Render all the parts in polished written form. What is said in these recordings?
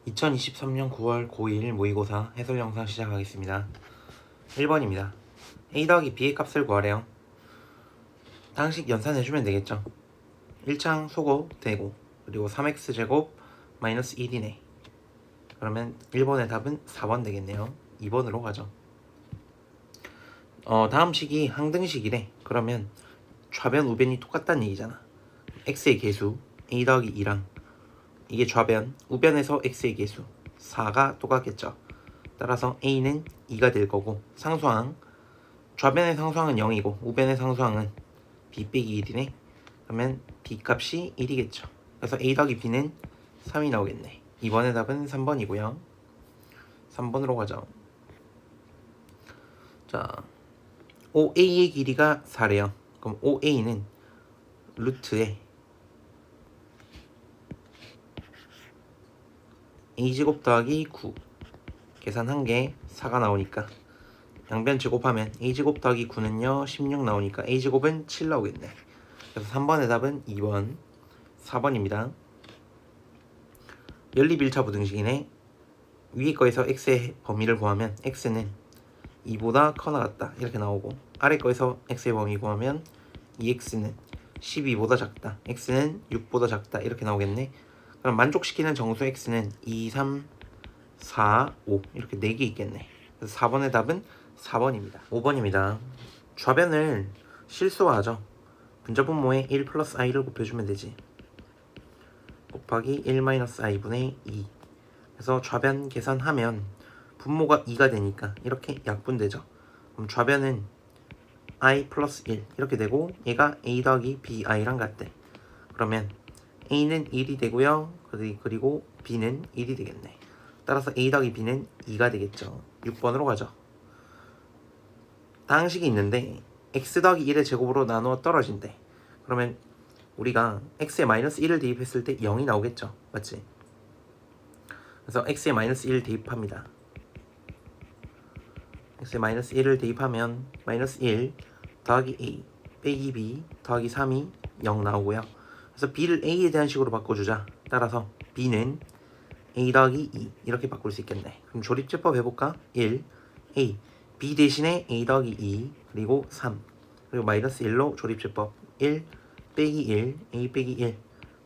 2023년 9월 고1 모의고사 해설 영상 시작하겠습니다. 1번입니다. a 더하기 b의 값을 구하래요. 당식 연산해주면 되겠죠. 1창 소고 되고 그리고 3x제곱 마이너스 1이네. 그러면 1번의 답은 4번 되겠네요. 2번으로 가죠. 다음 식이 항등식이래. 그러면 좌변 우변이 똑같다는 얘기잖아. x의 개수 a 더하기 2랑 이게 좌변, 우변에서 x의 개수 4가 똑같겠죠. 따라서 a는 2가 될 거고 상수항, 좌변의 상수항은 0이고 우변의 상수항은 b 빼기 1이네. 그러면 b 값이 1이겠죠. 그래서 a 더하기 b는 3이 나오겠네. 이번의 답은 3번이고요. 3번으로 가죠. 자, OA의 길이가 4래요. 그럼 OA는 루트에 a제곱 더하기 9 계산한 게 4가 나오니까 양변 제곱하면 a제곱 더하기 9는요 16 나오니까 a제곱은 7 나오겠네. 그래서 3번의 답은 2번 4번입니다. 연립 1차 부등식이네. 위에 거에서 x의 범위를 구하면 x는 2보다 커나 같다 이렇게 나오고 아래 거에서 x의 범위 구하면 2x는 12보다 작다, x는 6보다 작다 이렇게 나오겠네. 그럼 만족시키는 정수 x는 2, 3, 4, 5 이렇게 4개 있겠네. 그래서 4번의 답은 4번입니다. 5번입니다. 좌변을 실수화하죠. 분자분모에 1 플러스 i를 곱해주면 되지. 곱하기 1 마이너스 i분의 2. 그래서 좌변 계산하면 분모가 2가 되니까 이렇게 약분되죠. 그럼 좌변은 i 플러스 1 이렇게 되고 얘가 a 더하기 bi랑 같대. 그러면 a는 1이 되고요. 그리고 b는 1이 되겠네. 따라서 a 더하기 b는 2가 되겠죠. 6번으로 가죠. 다항식이 있는데 x 더하기 1의 제곱으로 나누어 떨어진대. 그러면 우리가 x에 마이너스 1을 대입했을 때 0이 나오겠죠. 맞지? 그래서 x에 마이너스 1을 대입합니다. x에 마이너스 1을 대입하면 마이너스 1 더하기 a 빼기 b 더하기 3이 0 나오고요. 그래서 b를 a에 대한 식으로 바꿔주자. 따라서 b는 a 더하기 2 이렇게 바꿀 수 있겠네. 그럼 조립제법 해볼까? 1 a b 대신에 a 더하기 2 그리고 3 그리고 마이너스 1로 조립제법 1 빼기 1 a 빼기 1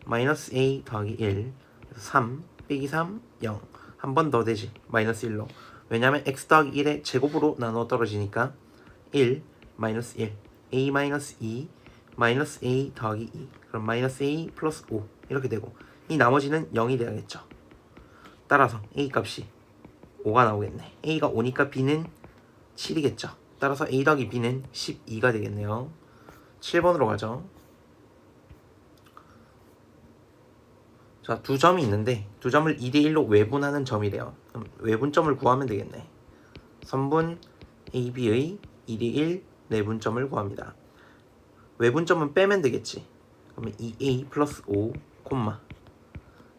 마이너스 a 더하기 1 3 빼기 3 0 한 번 더 되지. 마이너스 1로. 왜냐면 x 더하기 1의 제곱으로 나누어 떨어지니까 1 마이너스 1 a 마이너스 2 마이너스 a 더하기 2 그럼 마이너스 a 플러스 5 이렇게 되고 이 나머지는 0이 돼야겠죠. 따라서 a 값이 5가 나오겠네. a가 5니까 b는 7이겠죠. 따라서 a 더하기 b는 12가 되겠네요. 7번으로 가죠. 자, 두 점이 있는데 두 점을 2대1로 외분하는 점이래요. 그럼 외분점을 구하면 되겠네. 선분 AB의 2대1 내분점을 구합니다. 외분점은 빼면 되겠지. 그러면 2a 플러스 5,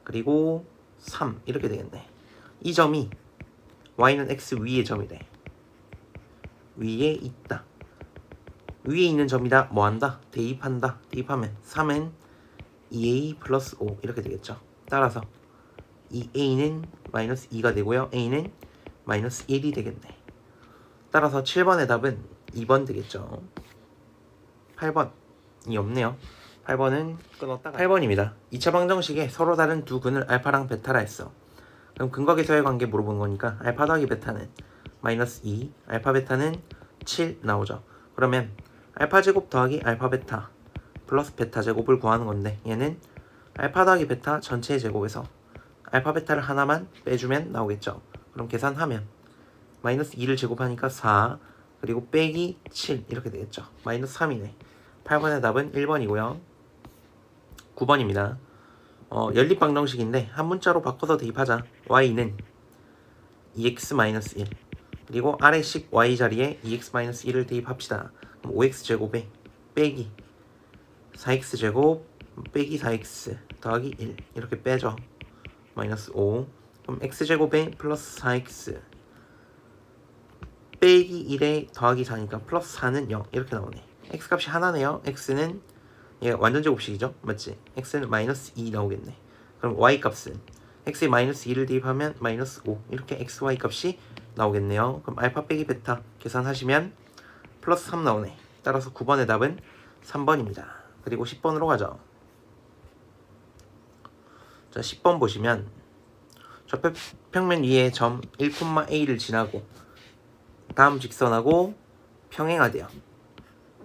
그리고 3 이렇게 되겠네. 이 점이 y는 x 위의 점이래. 위에 있다. 위에 있는 점이다. 뭐한다? 대입한다. 대입하면 3은 2a 플러스 5 이렇게 되겠죠. 따라서 2a는 마이너스 2가 되고요. a는 마이너스 1이 되겠네. 따라서 7번의 답은 2번 되겠죠. 8번이 없네요. 8번은 끊었다가 8번입니다. 2차 방정식에 서로 다른 두 근을 알파랑 베타라 했어. 그럼 근과 계수의 관계 물어본 거니까 알파 더하기 베타는 마이너스 2, 알파 베타는 7 나오죠. 그러면 알파 제곱 더하기 알파 베타 플러스 베타 제곱을 구하는 건데 얘는 알파 더하기 베타 전체의 제곱에서 알파 베타를 하나만 빼주면 나오겠죠. 그럼 계산하면 마이너스 2를 제곱하니까 4 그리고 빼기 7 이렇게 되겠죠. 마이너스 3이네. 8번의 답은 1번이고요. 9번입니다. 연립 방정식인데 한 문자로 바꿔서 대입하자. y는 2x-1 그리고 아래식 y 자리에 2x-1을 대입합시다. 그럼 5x제곱에 빼기 4x제곱 빼기 4x 더하기 1 이렇게 빼죠. 마이너스 5 그럼 x제곱에 플러스 4x 빼기 1에 더하기 4니까 플러스 4는 0 이렇게 나오네. x값이 하나네요. x는 얘가 완전 제곱식이죠. 맞지? x는 마이너스 2 나오겠네. 그럼 y값은 x에 마이너스 2를 대입하면 마이너스 5 이렇게 xy 값이 나오겠네요. 그럼 알파 빼기 베타 계산하시면 플러스 3 나오네. 따라서 9번의 답은 3번입니다. 그리고 10번으로 가죠. 자, 10번 보시면 좌표평면 위에 점 1,a를 지나고 다음 직선하고 평행하대요.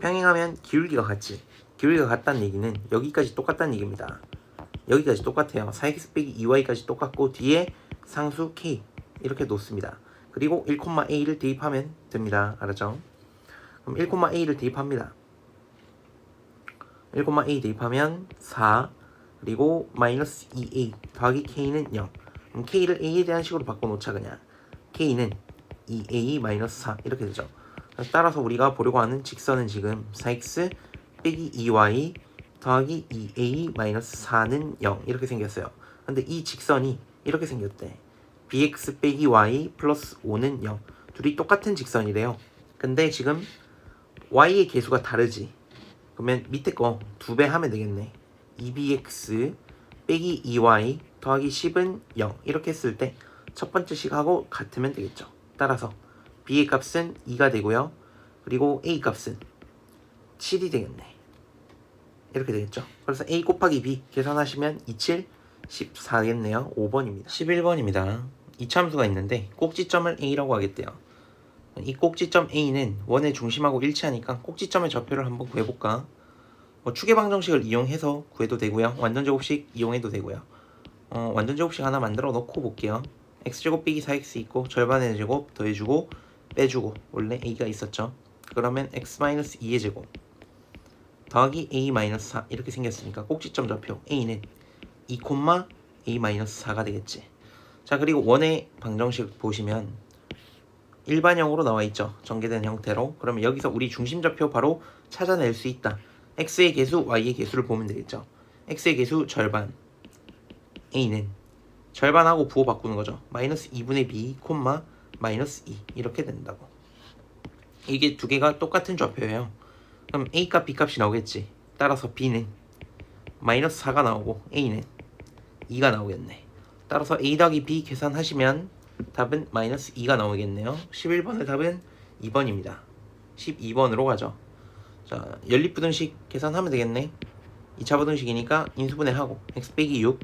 평행하면 기울기가 같지. 기울기가 같다는 얘기는 여기까지 똑같다는 얘기입니다. 여기까지 똑같아요. 4x 빼기 2y까지 똑같고 뒤에 상수 k 이렇게 놓습니다. 그리고 1,a를 대입하면 됩니다. 알았죠? 그럼 1,a를 대입합니다. 1,a 대입하면 4 그리고 마이너스 2a 더하기 k는 0. 그럼 k를 a에 대한 식으로 바꿔놓자. 그냥 k는 2a 마이너스 4 이렇게 되죠. 따라서 우리가 보려고 하는 직선은 지금 4x 빼기 2y 더하기 2a 마이너스 4는 0 이렇게 생겼어요. 근데 이 직선이 이렇게 생겼대. bx 빼기 y 플러스 5는 0. 둘이 똑같은 직선이래요. 근데 지금 y의 개수가 다르지. 그러면 밑에 거 2배 하면 되겠네. 2bx 빼기 2y 더하기 10은 0 이렇게 했을 때 첫 번째 식하고 같으면 되겠죠. 따라서 b의 값은 2가 되고요. 그리고 a 값은 7이 되겠네. 이렇게 되겠죠. 그래서 a 곱하기 b 계산하시면 27, 14겠네요. 5번입니다. 11번입니다. 이차함수가 있는데 꼭지점을 a라고 하겠대요. 이 꼭지점 a는 원의 중심하고 일치하니까 꼭지점의 좌표를 한번 구해볼까? 추계방정식을 이용해서 구해도 되고요. 완전제곱식 이용해도 되고요. 완전제곱식 하나 만들어 놓고 볼게요. x제곱 빼기 4x 있고 절반의 제곱 더해주고 빼주고 원래 a가 있었죠. 그러면 x-2의 제곱 더하기 a-4 이렇게 생겼으니까 꼭지점 좌표 a는 2,a-4가 되겠지. 자, 그리고 원의 방정식 보시면 일반형으로 나와 있죠. 전개된 형태로. 그러면 여기서 우리 중심 좌표 바로 찾아낼 수 있다. x의 개수, y의 개수를 보면 되겠죠. x의 개수 절반 a는 절반하고 부호 바꾸는 거죠. 마이너스 2분의 b, 마이너스 2 이렇게 된다고. 이게 두 개가 똑같은 좌표예요. 그럼 a 값, b 값이 나오겠지. 따라서 b는 마이너스 4가 나오고 a는 2가 나오겠네. 따라서 a 더하기 b 계산하시면 답은 마이너스 2가 나오겠네요. 11번의 답은 2번입니다. 12번으로 가죠. 자, 연립부등식 계산하면 되겠네. 2차 부등식이니까 인수분해하고 x 빼기 6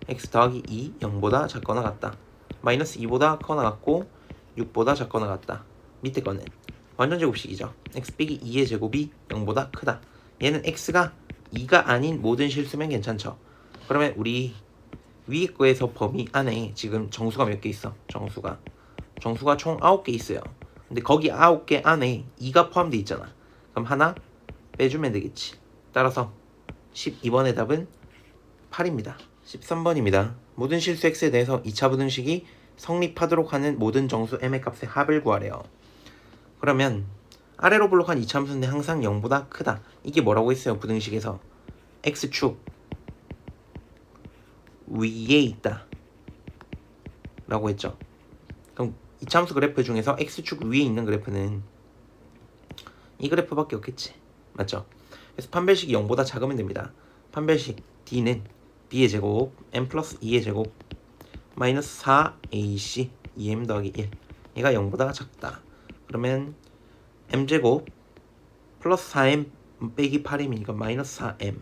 x 더하기 2 0보다 작거나 같다. 마이너스 2보다 커나 같고 6보다 작거나 같다. 밑에 거는 완전제곱식이죠. x 빼기 2의 제곱이 0보다 크다. 얘는 x가 2가 아닌 모든 실수면 괜찮죠. 그러면 우리 위에 거에서 범위 안에 지금 정수가 몇 개 있어? 정수가 총 9개 있어요. 근데 거기 9개 안에 2가 포함되어 있잖아. 그럼 하나 빼주면 되겠지. 따라서 12번의 답은 8입니다. 13번입니다. 모든 실수 x에 대해서 2차 부등식이 성립하도록 하는 모든 정수 m의 값의 합을 구하래요. 그러면 아래로 볼록한 2차 함수인데 항상 0보다 크다. 이게 뭐라고 했어요? 부등식에서 x축 위에 있다 라고 했죠. 그럼 2차 함수 그래프 중에서 x축 위에 있는 그래프는 이 그래프밖에 없겠지. 맞죠? 그래서 판별식이 0보다 작으면 됩니다. 판별식 d는 b의 제곱 m 플러스 2의 제곱 마이너스 4ac 2m 더하기 1 얘가 0보다 작다. 그러면 m제곱 플러스 4m 빼기 8m이니까 마이너스 4m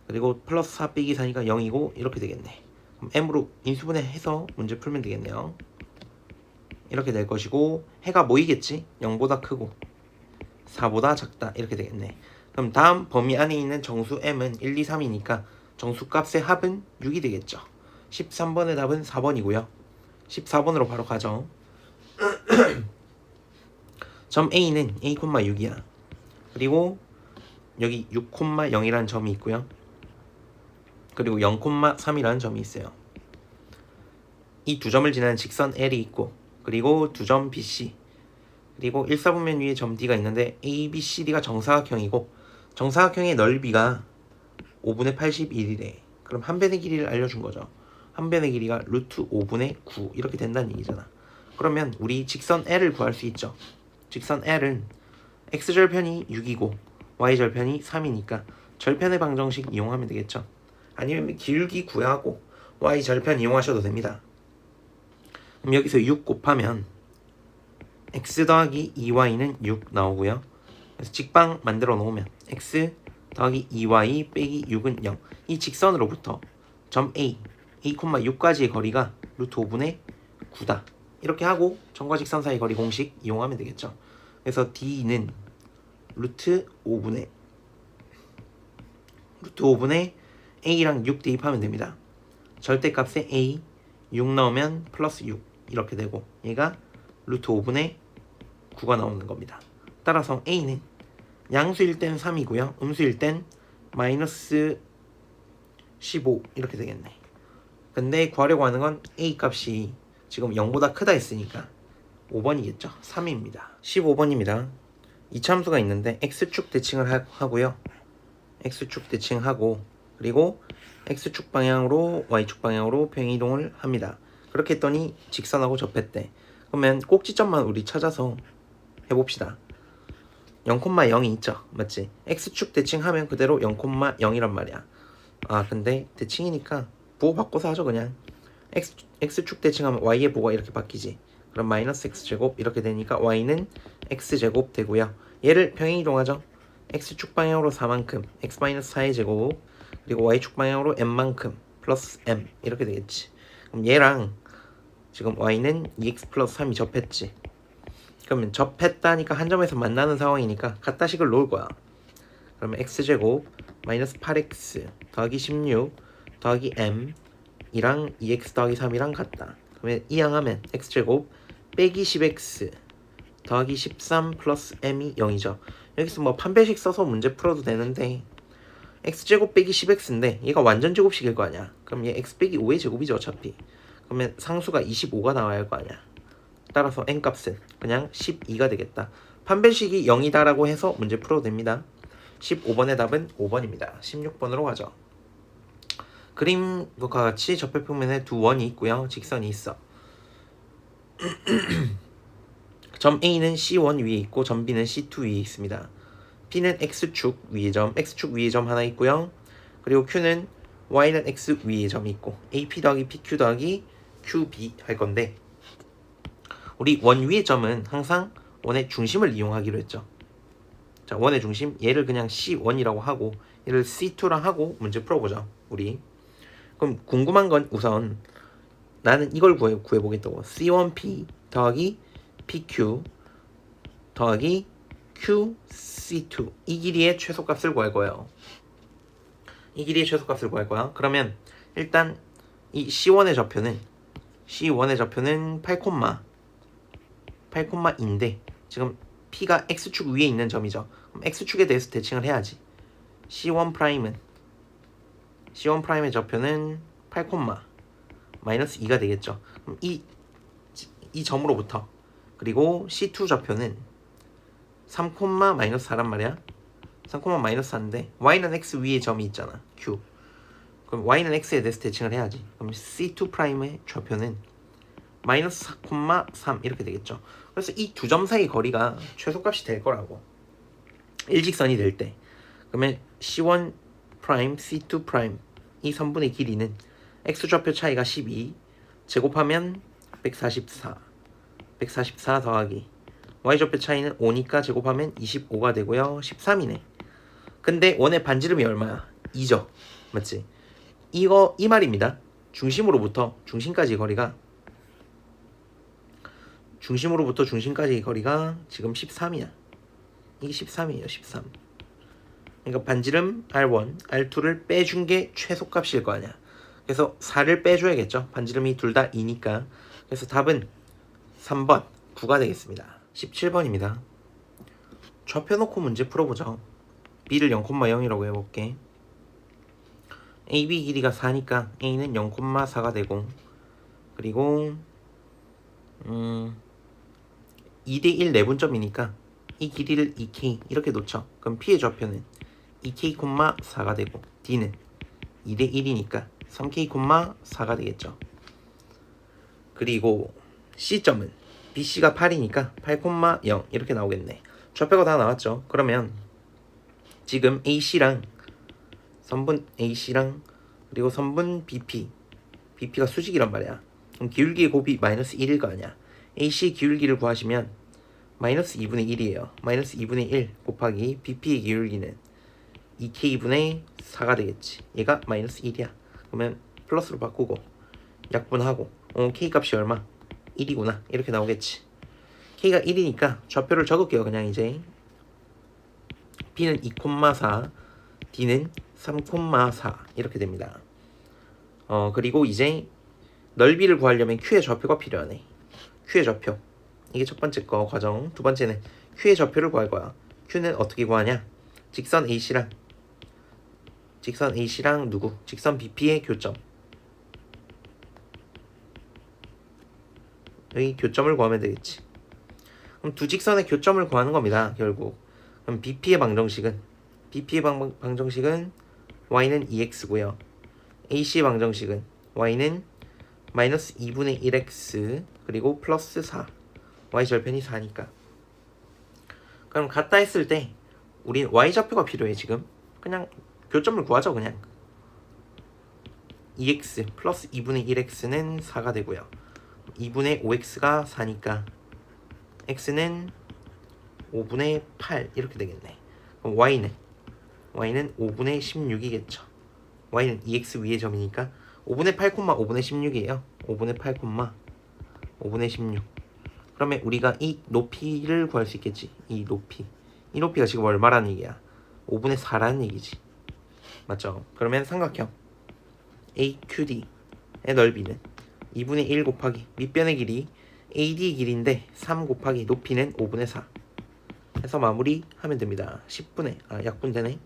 그리고 플러스 4 빼기 4니까 0이고 이렇게 되겠네. 그럼 m으로 인수분해해서 문제 풀면 되겠네요. 이렇게 될 것이고 해가 뭐이겠지? 0보다 크고 4보다 작다 이렇게 되겠네. 그럼 다음 범위 안에 있는 정수 m은 1, 2, 3이니까 정수값의 합은 6이 되겠죠. 13번의 답은 4번이고요. 14번으로 바로 가죠. 점 A는 A, 6이야. 그리고 여기 6,0이라는 점이 있고요. 그리고 0,3이라는 점이 있어요. 이 두 점을 지나는 직선 L이 있고 그리고 두 점 BC 그리고 1사분면 위에 점 D가 있는데 ABCD가 정사각형이고 정사각형의 넓이가 5분의 81이래. 그럼 한 변의 길이를 알려준 거죠. 한 변의 길이가 루트 5분의 9 이렇게 된다는 얘기잖아. 그러면 우리 직선 L을 구할 수 있죠. 직선 L은 X절편이 6이고 Y절편이 3이니까 절편의 방정식 이용하면 되겠죠. 아니면 기울기 구하고 y 절편 이용하셔도 됩니다. 그럼 여기서 6 곱하면 x 더하기 2y는 6 나오고요. 그래서 직방 만들어 놓으면 x 더하기 2y 빼기 6은 0. 이 직선으로부터 점 a, a, 6까지의 거리가 루트 5분의 9다. 이렇게 하고 점과 직선 사이 거리 공식 이용하면 되겠죠. 그래서 d는 루트 5분의 a랑 6 대입하면 됩니다. 절대값에 a 6 나오면 플러스 6 이렇게 되고 얘가 루트 5분의 9가 나오는 겁니다. 따라서 a는 양수일 땐 3이고요. 음수일 땐 마이너스 15 이렇게 되겠네. 근데 구하려고 하는 건 a 값이 지금 0보다 크다 했으니까 5번이겠죠. 3입니다. 15번입니다. 이차함수가 있는데 x축 대칭을 하고요. x축 대칭하고 그리고 x축 방향으로 y축 방향으로 평행이동을 합니다. 그렇게 했더니 직선하고 접했대. 그러면 꼭지점만 우리 찾아서 해봅시다. 0,0이 있죠. 맞지? x축 대칭하면 그대로 0,0이란 말이야. 아 근데 대칭이니까 부호 바꿔서 하죠. 그냥 x축 대칭하면 y의 부호가 이렇게 바뀌지. 그럼 마이너스 x제곱 이렇게 되니까 y는 x제곱 되고요. 얘를 평행이동하죠. x축 방향으로 4만큼 x-4의 제곱 그리고 y축 방향으로 m만큼 플러스 m 이렇게 되겠지. 그럼 얘랑 지금 y는 2x 플러스 3이 접했지. 그러면 접했다니까 한 점에서 만나는 상황이니까 같다식을 놓을 거야. 그러면 x제곱 마이너스 8x 더하기 16 더하기 m 이랑 2x 더하기 3이랑 같다. 그러면 이항하면 x제곱 빼기 10x 더하기 13 플러스 m이 0이죠. 여기서 뭐 판별식 써서 문제 풀어도 되는데 x제곱 빼기 10x인데 얘가 완전 제곱식일 거 아니야. 그럼 얘 x 빼기 5의 제곱이죠 어차피. 그러면 상수가 25가 나와야 할 거 아니야. 따라서 n값은 그냥 12가 되겠다. 판별식이 0이다라고 해서 문제 풀어도 됩니다. 15번의 답은 5번입니다. 16번으로 가죠. 그림과 같이 접혈평면에 두 원이 있고요. 직선이 있어. 점 A는 C1 위에 있고 점 B는 C2 위에 있습니다. P는 X축 위에 점, X축 위에 점 하나 있고요. 그리고 Q는 Y는 X 위에 점이 있고 AP 더하기 PQ 더하기 QB 할 건데 우리 원 위의 점은 항상 원의 중심을 이용하기로 했죠. 자, 원의 중심 얘를 그냥 C1이라고 하고 얘를 C2라 하고 문제 풀어보죠. 우리 그럼 궁금한 건 우선 나는 이걸 구해보겠다고. C1P 더하기 PQ 더하기 QC2 이 길이의 최소값을 구할 거예요. 이 길이의 최소값을 구할 거야. 그러면 일단 이 C1의 좌표는 8,2인데 지금 P가 X축 위에 있는 점이죠. 그럼 X축에 대해서 대칭을 해야지. C1'의 좌표는 8, 마이너스 2가 되겠죠. 그럼 이 점으로부터 그리고 C2 좌표는 3, 마이너스 4란 말이야. 3, 마이너스 4인데 Y는 X 위에 점이 있잖아. Q. 그럼 Y는 X에 대해서 대칭을 해야지. 그럼 C2'의 좌표는 마이너스 4, 3 이렇게 되겠죠. 그래서 이 두 점 사이 거리가 최소값이 될 거라고. 일직선이 될 때. 그러면 C1', C2' 이 선분의 길이는 X좌표 차이가 12 제곱하면 144 더하기 Y좌표 차이는 5니까 제곱하면 25가 되고요. 13이네. 근데 원의 반지름이 얼마야? 2죠. 맞지? 이 말입니다. 중심으로부터 중심까지 거리가 지금 13이야. 이게 13이에요. 13. 그러니까 반지름 R1, R2를 빼준 게 최소값일 거 아니야. 그래서 4를 빼줘야겠죠. 반지름이 둘 다 2니까. 그래서 답은 3번 9가 되겠습니다. 17번입니다. 좌표 놓고 문제 풀어보죠. B를 0,0이라고 해볼게. AB 길이가 4니까 A는 0,4가 되고 그리고 2대1 내분점이니까 이 길이를 2K 이렇게 놓죠. 그럼 P의 좌표는 2K, 4가 되고 D는 2대1이니까 3K, 4가 되겠죠. 그리고 C점은 BC가 8이니까 8,0 이렇게 나오겠네. 좌표가 다 나왔죠. 그러면 지금 선분 AC랑 그리고 선분 BP BP가 수직이란 말이야. 그럼 기울기의 곱이 마이너스 1일 거 아니야. AC 기울기를 구하시면 마이너스 2분의 1이에요. 마이너스 2분의 1 곱하기 BP의 기울기는 2K분의 4가 되겠지. 얘가 마이너스 1이야. 그러면 플러스로 바꾸고 약분하고 K 값이 얼마? 1이구나. 이렇게 나오겠지. K가 1이니까 좌표를 적을게요. 그냥 이제 B는 2,4, D는 3,4 이렇게 됩니다. 그리고 이제 넓이를 구하려면 Q의 좌표가 필요하네. Q의 좌표. 이게 첫 번째 거 과정. 두 번째는 Q의 좌표를 구할 거야. Q는 어떻게 구하냐? 직선 AC랑 누구? 직선 BP의 교점. 여기 교점을 구하면 되겠지. 그럼 두 직선의 교점을 구하는 겁니다. 결국. 그럼 BP의 방정식은 y는 2x고요. AC의 방정식은 y는 마이너스 2분의 1x 그리고 플러스 4. y절편이 4니까. 그럼 같다 했을 때 우린 y좌표가 필요해. 지금 그냥 교점을 구하죠. 그냥 2x 플러스 2분의 1x는 4가 되고요. 2분의 5x가 4니까 x는 5분의 8 이렇게 되겠네. 그럼 y는 5분의 16이겠죠. y는 2x 위의 점이니까 5분의 8, 5분의 16이에요. 5분의 8, 5분의 16. 그러면 우리가 이 높이를 구할 수 있겠지. 이 높이가 지금 얼마라는 얘기야? 5분의 4라는 얘기지. 맞죠? 그러면 삼각형 AQD의 넓이는 2분의 1 곱하기 밑변의 길이 AD 길이인데 3 곱하기 높이는 5분의 4 해서 마무리하면 됩니다. 약분되네.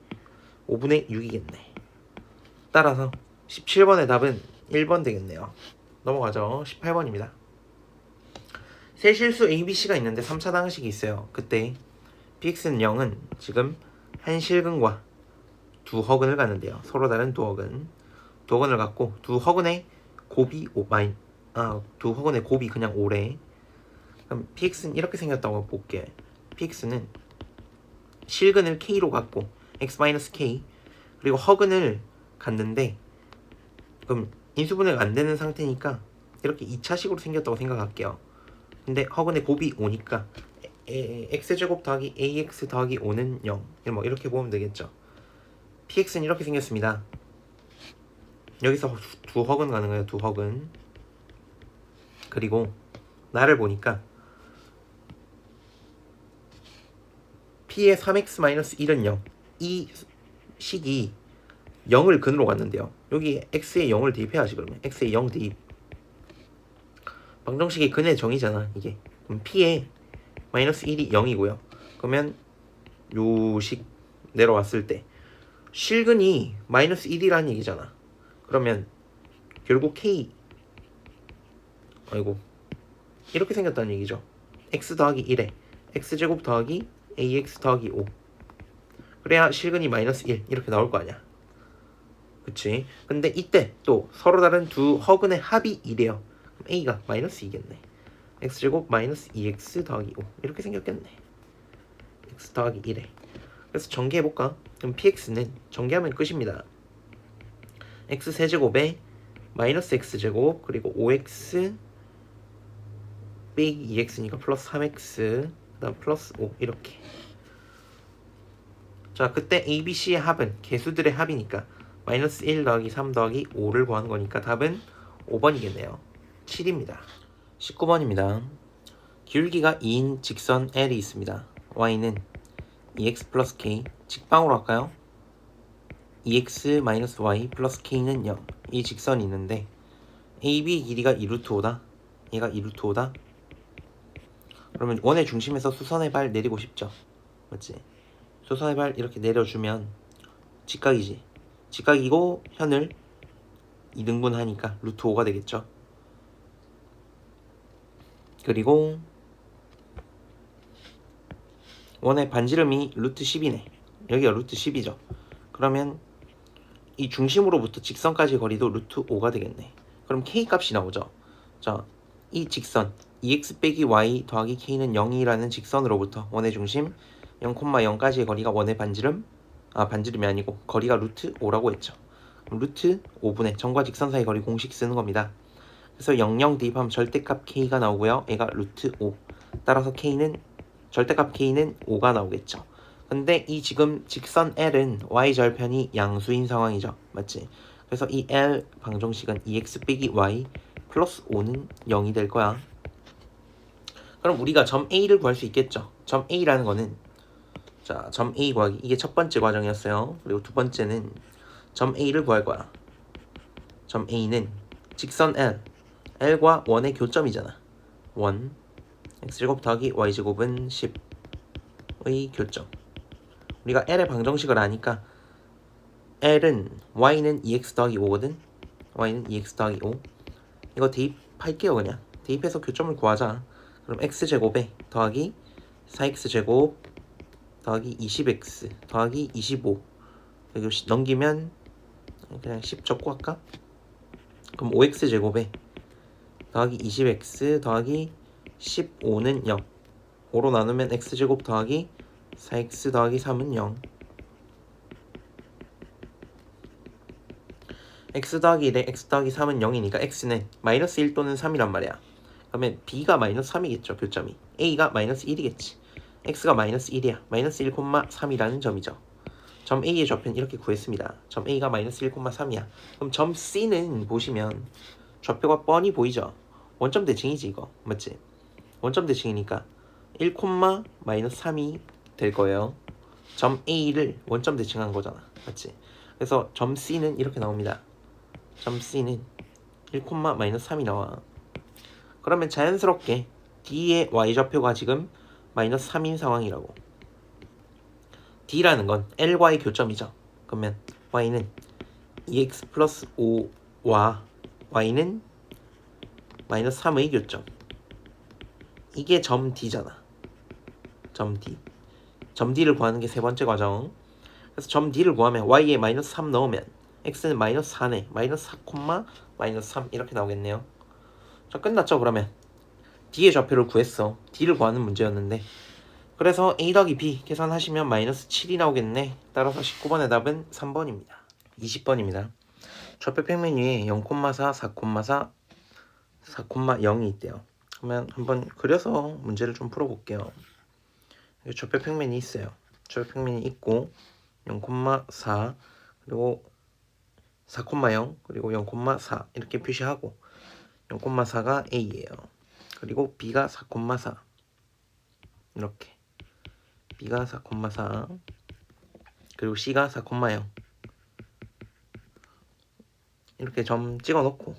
5분의 6이겠네. 따라서 17번의 답은 1번 되겠네요. 넘어가죠. 18번입니다. 세 실수 ABC가 있는데 3차 방식이 있어요. 그때 PX는 0은 지금 한 실근과 두 허근을 갖는데요. 서로 다른 두 허근을 갖고 두 허근의 곱이 두 허근의 곱이 그냥 5래. 그럼 PX는 이렇게 생겼다고 볼게. PX는 실근을 K로 갖고 X-K 그리고 허근을 갖는데 그럼 인수분해가 안 되는 상태니까 이렇게 2차식으로 생겼다고 생각할게요. 근데 허근의 곱이 5니까 x제곱 더하기 ax 더하기 5는 0 뭐 이렇게 보면 되겠죠. px는 이렇게 생겼습니다. 여기서 두 허근 가는 거예요. 두 허근. 그리고 나를 보니까 p의 3x-1은 0. 이 식이 0을 근으로 갔는데요. 여기 x에 0을 대입해야지. 그러면 x에 0 대입. 방정식의 근의 정의잖아 이게. 그럼 p에 마이너스 1이 0이고요. 그러면 요식 내려왔을 때 실근이 마이너스 1이라는 얘기잖아. 그러면 결국 이렇게 생겼다는 얘기죠. x 더하기 1에 x제곱 더하기 ax 더하기 5 그래야 실근이 마이너스 1 이렇게 나올 거 아니야. 그치? 근데 이때 또 서로 다른 두 허근의 합이 1이에요. 그럼 a가 마이너스 2겠네. x제곱 마이너스 2x 더하기 5 이렇게 생겼겠네. x 더하기 1에 그래서 전개해볼까? 그럼 px는 전개하면 끝입니다. x 세제곱에 마이너스 x제곱 그리고 5x 빼기 2x니까 플러스 3x 그 다음 플러스 5 이렇게. 자 그때 ABC의 합은 개수들의 합이니까 마이너스 1 더하기 3 더하기 5를 구하는 거니까 답은 5번이겠네요. 7입니다. 19번입니다. 기울기가 2인 직선 L이 있습니다. y는 2x 플러스 k 직방으로 할까요? 2x 마이너스 y 플러스 k는 0. 이 직선이 있는데 AB 길이가 2루트 5다. 얘가 2루트 5다. 그러면 원의 중심에서 수선의 발 내리고 싶죠. 맞지? 수선의 발 이렇게 내려주면 직각이지. 직각이고 현을 2등분 하니까 루트 5가 되겠죠. 그리고 원의 반지름이 루트 10이네. 여기가 루트 10이죠. 그러면 이 중심으로부터 직선까지 거리도 루트 5가 되겠네. 그럼 k 값이 나오죠. 자, 이 직선 2x 빼기 y 더하기 k는 0이라는 직선으로부터 원의 중심 0,0까지의 거리가 원의 반지름이 아니고 거리가 루트 5라고 했죠. 루트 5분의 점과 직선 사이 거리 공식 쓰는 겁니다. 그래서 00 대입하면 절대값 k가 나오고요. 얘가 루트 5. 따라서 k는 절대값 k는 5가 나오겠죠. 근데 이 지금 직선 L은 y절편이 양수인 상황이죠. 맞지? 그래서 이 L 방정식은 2x 빼기 y 플러스 5는 0이 될 거야. 그럼 우리가 점 A를 구할 수 있겠죠. 점 A라는 거는 자, 점 A 구하기. 이게 첫 번째 과정이었어요. 그리고 두 번째는 점 A를 구할 거야. 점 A는 직선 L, L과 1의 교점이잖아. 1, x제곱 더하기 y제곱은 10의 교점. 우리가 L의 방정식을 아니까 L은 y는 2x 더하기 5거든. y는 2x 더하기 5. 이거 대입할게요. 그냥 대입해서 교점을 구하자. 그럼 x제곱에 더하기 4x제곱 더하기 20x 더하기 25 여기 넘기면 그냥 10 적고 할까? 그럼 5x제곱에 더하기 20x 더하기 15는 0 5로 나누면 x제곱 더하기 4x 더하기 3은 0 x 더하기 1에 x 더하기 3은 0이니까 x는 마이너스 1 또는 3이란 말이야. 그러면 b가 마이너스 3이겠죠. 교점이 a가 마이너스 1이겠지. x가 마이너스 1이야. 마이너스 1,3이라는 점이죠. 점 A의 좌표는 이렇게 구했습니다. 점 A가 마이너스 1,3이야. 그럼 점 C는 보시면 좌표가 뻔히 보이죠. 원점 대칭이지 이거. 맞지? 원점 대칭이니까 1, 마이너스 3이 될 거예요. 점 A를 원점 대칭한 거잖아. 맞지? 그래서 점 C는 이렇게 나옵니다. 점 C는 1, 마이너스 3이 나와. 그러면 자연스럽게 D의 Y좌표가 지금 마이너스 3인 상황이라고. D라는 건 L과의 교점이죠. 그러면 Y는 2x 플러스 5와 Y는 마이너스 3의 교점. 이게 점 D잖아. 점 D. 점 D를 구하는 게 세 번째 과정. 그래서 점 D를 구하면 Y에 마이너스 3 넣으면 X는 마이너스 4네. 마이너스 4, 마이너스 3 이렇게 나오겠네요. 자, 끝났죠. 그러면 D의 좌표를 구했어. D를 구하는 문제였는데 그래서 A 더하기 B 계산하시면 마이너스 7이 나오겠네. 따라서 19번의 답은 3번입니다. 20번입니다. 좌표 평면 위에 0,4, 4,4, 4,0이 있대요. 그러면 한번 그려서 문제를 좀 풀어볼게요. 여기 좌표 평면이 있어요. 좌표 평면이 있고 0,4 그리고 4,0 그리고 0,4 이렇게 표시하고 0,4가 A예요. 그리고 B가 4,4 이렇게 B가 4,4 그리고 C가 4,0 이렇게 점 찍어놓고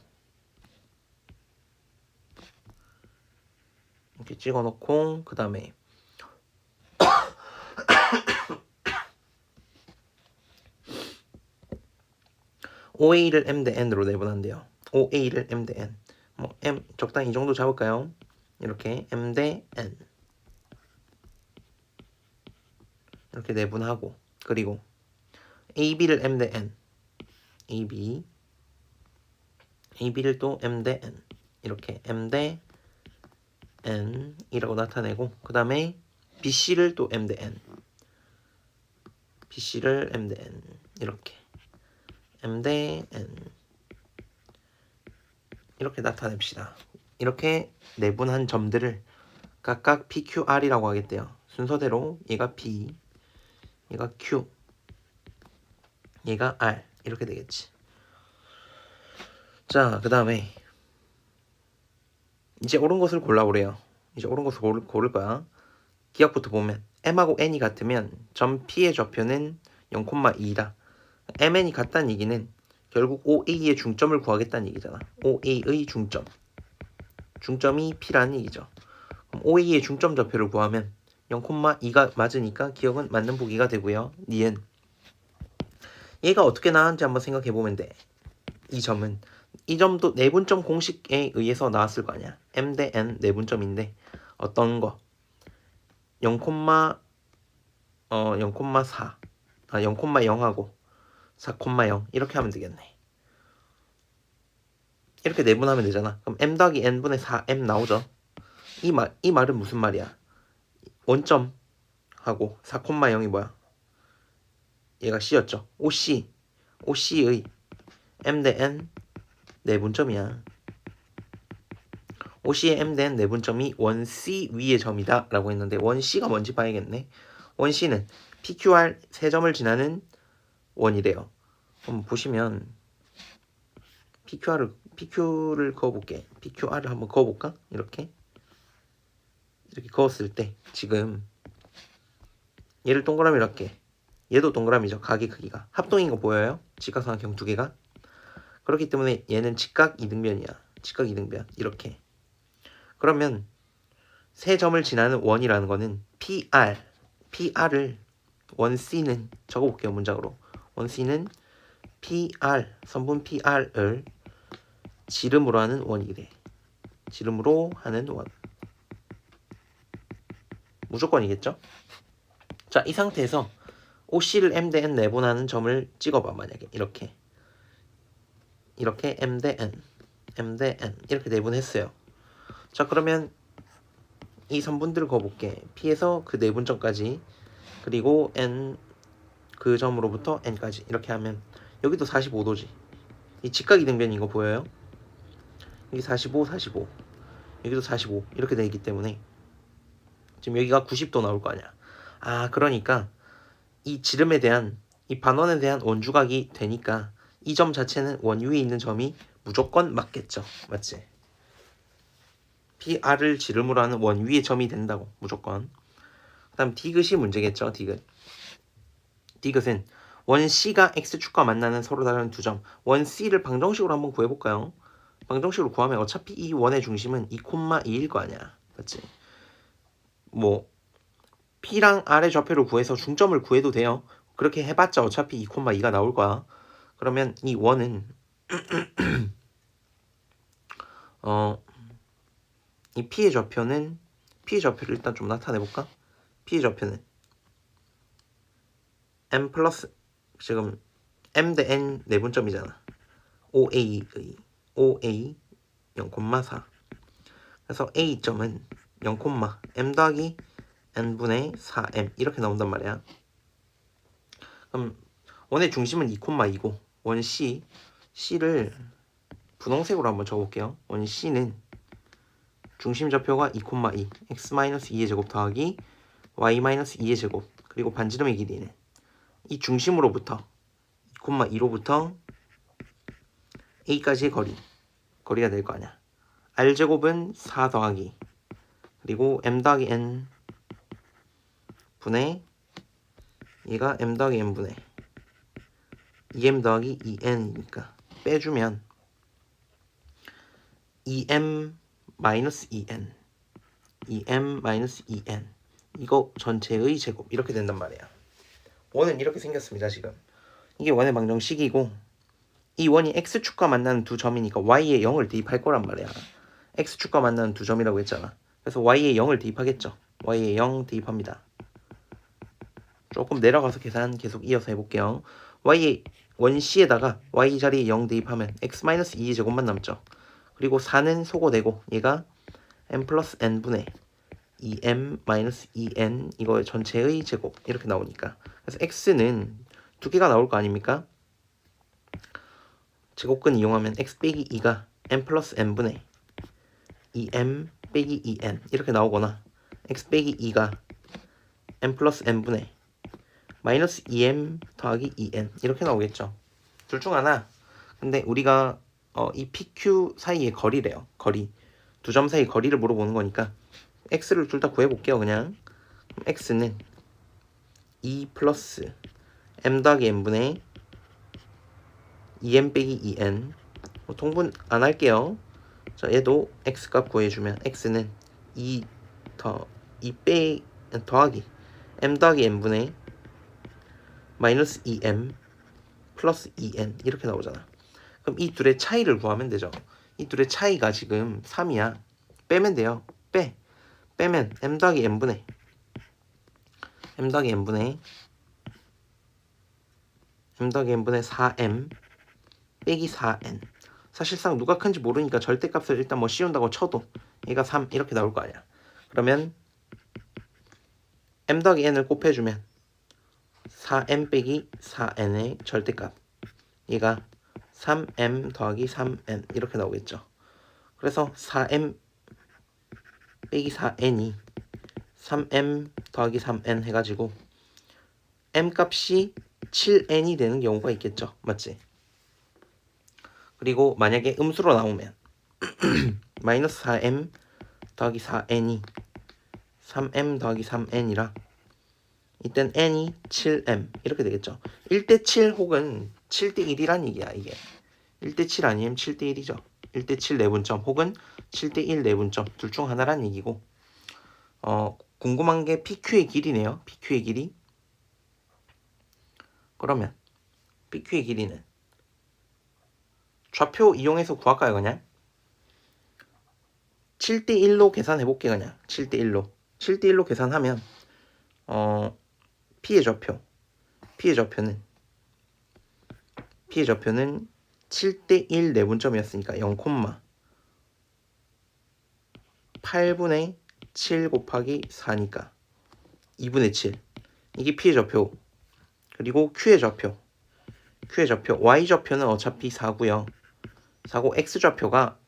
이렇게 찍어놓고 그 다음에 OA를 M 대 N으로 내분한대요. OA를 M 대 N 뭐 M 적당히 이 정도 잡을까요? 이렇게 M 대 N 이렇게 내분하고 그리고 AB를 M 대 N AB를 또 M 대 N 이렇게 M 대 N 이라고 나타내고 그 다음에 BC를 또 M 대 N BC를 M 대 N 이렇게 M 대 N 이렇게 나타냅시다. 이렇게 내분한 점들을 각각 PQR이라고 하겠대요. 순서대로 얘가 P 얘가 Q 얘가 R 이렇게 되겠지. 자, 그 다음에 이제 옳은 것을 골라보래요. 이제 옳은 것을 고를 거야. 기억부터 보면 M하고 N이 같으면 점 P의 좌표는 0,2다. MN이 같다는 얘기는 결국 OA의 중점을 구하겠다는 얘기잖아. OA의 중점이 P라는 얘기죠. 그럼 OA의 중점 좌표를 구하면 0,2가 맞으니까 기억은 맞는 보기가 되고요. 니은 얘가 어떻게 나왔는지 한번 생각해보면 돼. 이 점은 이 점도 내분점 공식에 의해서 나왔을 거 아니야. M 대 N 내분점인데 어떤 거 0,4 0,0하고 4,0 이렇게 하면 되겠네. 이렇게 내분하면 되잖아. 그럼 M 더하기 N분의 4M 나오죠. 이 말은 무슨 말이야? 원점하고 4,0이 뭐야? 얘가 C였죠. OC의 m 대 n 내분점이야. OC의 m 대 n 내분점이 원 C 위의 점이다 라고 했는데 원 C가 뭔지 봐야겠네. 원 C는 PQR 3점을 지나는 원이래요. 한번 보시면 PQ를 그어볼게. PQR을 한번 그어볼까? 이렇게 그었을 때 지금 얘를 동그라미로 할게. 얘도 동그라미죠. 각의 크기가 합동인 거 보여요? 직각삼각형 두 개가. 그렇기 때문에 얘는 직각 이등변이야. 직각 이등변 이렇게. 그러면 세 점을 지나는 원이라는 거는 PR을 원 C는 적어볼게요. 문장으로. 원 C는 선분 PR을 지름으로 하는 원이래. 지름으로 하는 원. 무조건이겠죠? 자, 이 상태에서 OC를 m 대 n 내분하는 점을 찍어봐. 만약에 이렇게 m 대 n 이렇게 내분했어요. 자, 그러면 이 선분들을 그어볼게. P에서 그 내분점까지 그리고 n 그 점으로부터 n까지 이렇게 하면 여기도 45도지. 이 직각이등변인 거 보여요? 여기 45, 45 여기도 45 이렇게 되기 때문에 지금 여기가 90도 나올 거 아니야. 아, 그러니까 이 지름에 대한 이 반원에 대한 원주각이 되니까 이 점 자체는 원 위에 있는 점이 무조건 맞겠죠. 맞지? PR을 지름으로 하는 원 위의 점이 된다고 무조건. 그 다음 디귿이 문제겠죠. 디귿은 원 C가 X축과 만나는 서로 다른 두 점. 원 C를 방정식으로 한번 구해볼까요? 방정식으로 구하면 어차피 이 원의 중심은 2,2일 거 아니야. 맞지? 뭐 P랑 R의 좌표를 구해서 중점을 구해도 돼요. 그렇게 해봤자 어차피 2,2가 나올 거야. 그러면 이 원은 이 P의 좌표를 일단 좀 나타내볼까? P의 좌표는 M 플러스 지금 M 대 N 내분점이잖아. OA 0,4. 그래서 A점은 0, M 더하기 N분의 4M 이렇게 나온단 말이야. 그럼 원의 중심은 2,2고 원 C를 분홍색으로 한번 적어볼게요. 원 C는 중심 좌표가 2,2 x-2의 제곱 더하기 y-2의 제곱 그리고 반지름의 길이는 이 중심으로부터 2,2로부터 A까지의 거리가 될 거 아니야. R제곱은 4 더하기 그리고 M 더하기 N 분의 얘가 M 더하기 N 분의 2M 더하기 2N이니까 빼주면 2M 마이너스 2N 이거 전체의 제곱 이렇게 된단 말이야. 원은 이렇게 생겼습니다. 지금 이게 원의 방정식이고 이 원이 X축과 만나는 두 점이니까 Y에 0을 대입할 거란 말이야. X축과 만나는 두 점이라고 했잖아. 그래서 Y에 0을 대입하겠죠. Y에 0 대입합니다. 조금 내려가서 계산 계속 이어서 해볼게요. Y에 원 C에다가 Y 자리에 0 대입하면 X-2의 제곱만 남죠. 그리고 4는 소거되고 얘가 M 플러스 N분의 2M-2N 이거 전체의 제곱 이렇게 나오니까 그래서 X는 두 개가 나올 거 아닙니까? 제곱근 이용하면 X 빼기 2가 M 플러스 N분의 2M 빼기 2N 이렇게 나오거나 X 빼기 2가 M 플러스 N분의 마이너스 2M 더하기 2N 이렇게 나오겠죠. 둘 중 하나. 근데 우리가 이 PQ 사이의 거리래요. 두 점 사이 거리를 물어보는 거니까 X를 둘 다 구해볼게요. 그냥 X는 2 플러스 M 더하기 N분의 2M 빼기 2N 통분 안 할게요. 자, 얘도 X값 구해주면 X는 2 더하기 M 더하기 N분의 마이너스 2M 플러스 2N 이렇게 나오잖아. 그럼 이 둘의 차이를 구하면 되죠. 이 둘의 차이가 지금 3이야. 빼면 돼요. 빼면 M 더하기 N분의 4M 빼기 4N 사실상 누가 큰지 모르니까 절대값을 일단 뭐 씌운다고 쳐도 얘가 3 이렇게 나올 거 아니야. 그러면 M 더하기 N을 곱해주면 4M 빼기 4N의 절대값 얘가 3m 더하기 3n 이렇게 나오겠죠. 그래서 4m 빼기 4n이 3m 더하기 3n 해가지고 m 값이 7n이 되는 경우가 있겠죠. 맞지? 그리고 만약에 음수로 나오면 마이너스 4m 더하기 4n이 3m 더하기 3n이라 이땐 n이 7m 이렇게 되겠죠. 1대 7 혹은 7대 1이란 얘기야. 이게 1대 7 아니면 7대 1이죠. 1대 7 내분점 혹은 7대 1 내분점 둘 중 하나란 얘기고, 궁금한 게 PQ의 길이네요. PQ의 길이. 그러면 PQ의 길이는 좌표 이용해서 구할까요? 그냥 7대 1로 계산해 볼게. 그냥 7대 1로 계산하면 P의 좌표는 7대 1 내분점이었으니까 0,8분의 7 곱하기 4니까 2분의 7. 이게 P의 좌표. 그리고 Q의 좌표. Y 좌표는 어차피 4고요. 4고 X 좌표가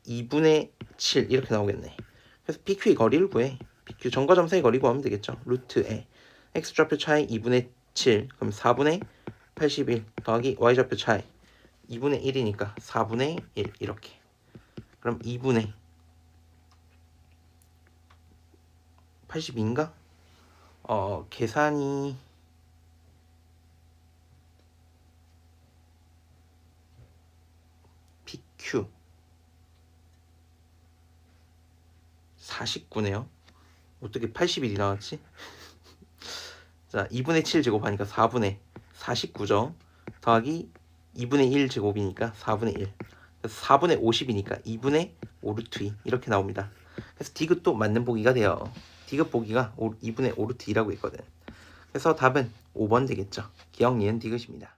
2분의 7 이렇게 나오겠네. 그래서 PQ의 거리를 구해. PQ 점과점 사이 거리 구하면 되겠죠. 루트에 X 좌표 차이 2분의 7, 그럼 4분의 81 더하기 Y 좌표 차이 2분의 1이니까 4분의 1 이렇게. 그럼 2분의 82인가? 계산이 PQ 49네요. 어떻게 81이 나왔지? 자, 2분의 7 제곱하니까 4분의 49죠. 더하기 2분의 1 제곱이니까 4분의 1. 그래서 4분의 50이니까 2분의 5루트 2 이렇게 나옵니다. 그래서 디귿도 맞는 보기가 돼요. 디귿 보기가 2분의 5루트 2라고 있거든. 그래서 답은 5번 되겠죠. 기억, 니은, 디귿입니다.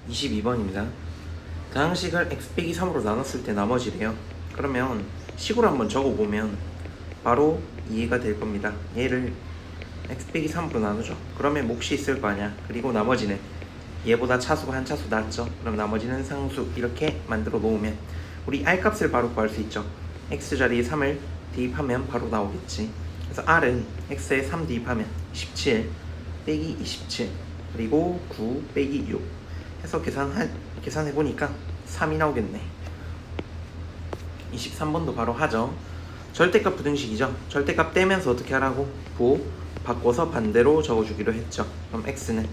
22번입니다. 다항식을 x 빼기 3으로 나눴을 때 나머지래요. 그러면 식으로 한번 적어보면 바로 이해가 될 겁니다. 얘를 x 빼기 3으로 나누죠. 그러면 몫이 있을 거 아니야. 그리고 나머지는 얘보다 차수가 한 차수 낮죠. 그럼 나머지는 상수. 이렇게 만들어 놓으면 우리 r 값을 바로 구할 수 있죠. x 자리에 3을 대입하면 바로 나오겠지. 그래서 r은 x에 3 대입하면 17 빼기 27 그리고 9 빼기 6 해서 계산해보니까 3이 나오겠네. 23번도 바로 하죠. 절대값 부등식이죠. 절대값 떼면서 어떻게 하라고? 바꿔서 반대로 적어주기로 했죠. 그럼 x는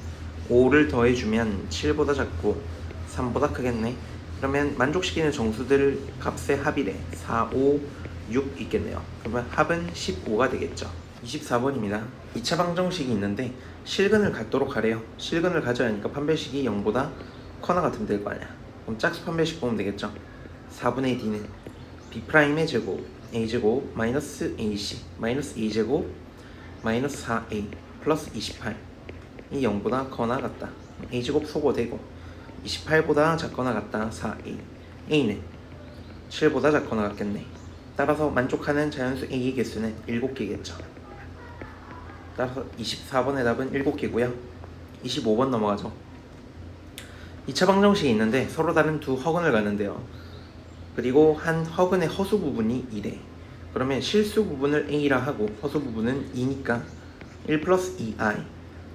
5를 더해주면 7보다 작고 3보다 크겠네. 그러면 만족시키는 정수들 값의 합이래. 4, 5, 6 있겠네요. 그러면 합은 15가 되겠죠. 24번입니다. 2차 방정식이 있는데 실근을 갖도록 하래요. 실근을 가져야 하니까 판별식이 0보다 커나 같으면 될 거 아니야. 그럼 짝수 판별식 보면 되겠죠. 4분의 d는 b'의 제곱 a제곱 마이너스 ac 마이너스 a제곱 마이너스 4a 플러스 28 이 0보다 커나 같다. a제곱 소거되고 28보다 작거나 같다. 4a a는 7보다 작거나 같겠네. 따라서 만족하는 자연수 a의 개수는 7개겠죠. 따라서 24번의 답은 7개고요. 25번 넘어가죠. 2차 방정식이 있는데 서로 다른 두 허근을 가는데요. 그리고 한 허근의 허수 부분이 2래. 그러면 실수 부분을 a라 하고 허수 부분은 2니까 1 플러스 2i.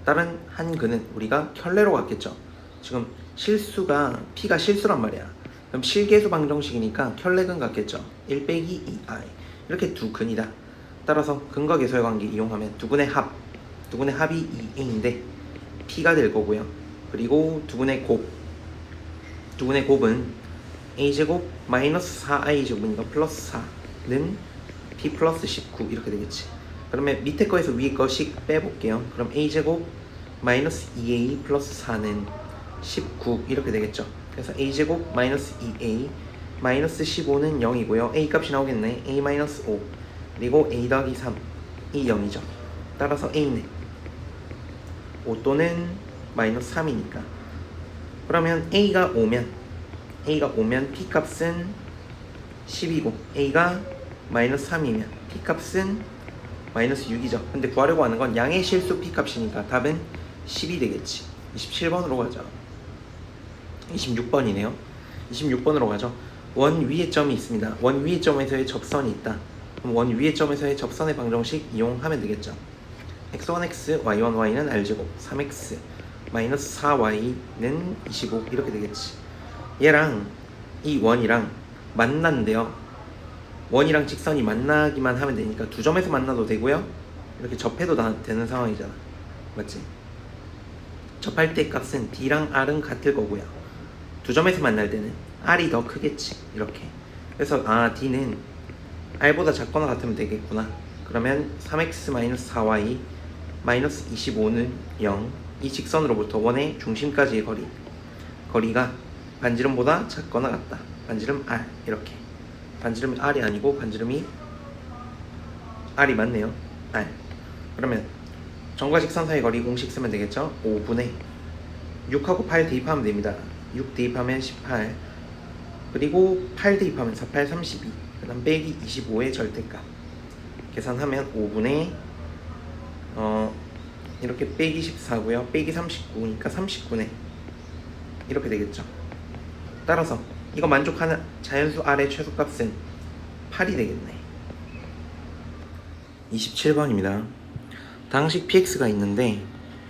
다른 한 근은 우리가 켤레로 갔겠죠. 지금 실수가 p가 실수란 말이야. 그럼 실계수 방정식이니까 켤레근 같겠죠. 1 빼기 2i. 이렇게 두 근이다. 따라서 근과 계수의 관계 이용하면 두 근의 합이 2a인데 p가 될 거고요. 그리고 두 근의 곱은 a제곱 마이너스 4i 제곱이니까 플러스 4는 p 플러스 19 이렇게 되겠지. 그러면 밑에 거에서 위에 거씩 빼볼게요. 그럼 a제곱 마이너스 2a 플러스 4는 19 이렇게 되겠죠. 그래서 a제곱 마이너스 2a 마이너스 15는 0이고요. a 값이 나오겠네. a 마이너스 5 그리고 a 더하기 3이 0이죠. 따라서 a는 5 또는 마이너스 3이니까 그러면 a가 오면 p 값은 10이고 a가 마이너스 3이면 p 값은 마이너스 6이죠. 근데 구하려고 하는 건 양의 실수 p 값이니까 답은 10이 되겠지. 27번으로 가죠. 26번이네요. 26번으로 가죠. 원 위의 점이 있습니다. 원 위의 점에서의 접선이 있다. 그럼 원 위의 점에서의 접선의 방정식 이용하면 되겠죠. x1x, y1y는 r제곱, 3x, 마이너스 4y는 25 이렇게 되겠지. 얘랑 이 원이랑 만난대요. 원이랑 직선이 만나기만 하면 되니까 두 점에서 만나도 되고요. 이렇게 접해도 되는 상황이잖아. 맞지? 접할 때 값은 b랑 r은 같을 거고요. 두 점에서 만날 때는 r이 더 크겠지. 이렇게. 그래서 d는 r보다 작거나 같으면 되겠구나. 그러면 3x-4y 마이너스 25는 0. 이 직선으로부터 원의 중심까지의 거리가 반지름보다 작거나 같다. 반지름 r 이렇게. 반지름이 r이 아니고 반지름이 r이 맞네요. r. 그러면 점과 직선 사이 거리 공식 쓰면 되겠죠. 5분의 6하고 8 대입하면 됩니다. 6 대입하면 18 그리고 8 대입하면 4, 8, 32 그 다음 빼기 25의 절대값 계산하면 5분의 이렇게 빼기 14고요. 빼기 39니까 39네 이렇게 되겠죠. 따라서 이거 만족하는 자연수 r의 최소값은 8이 되겠네. 27번입니다. 당식 px가 있는데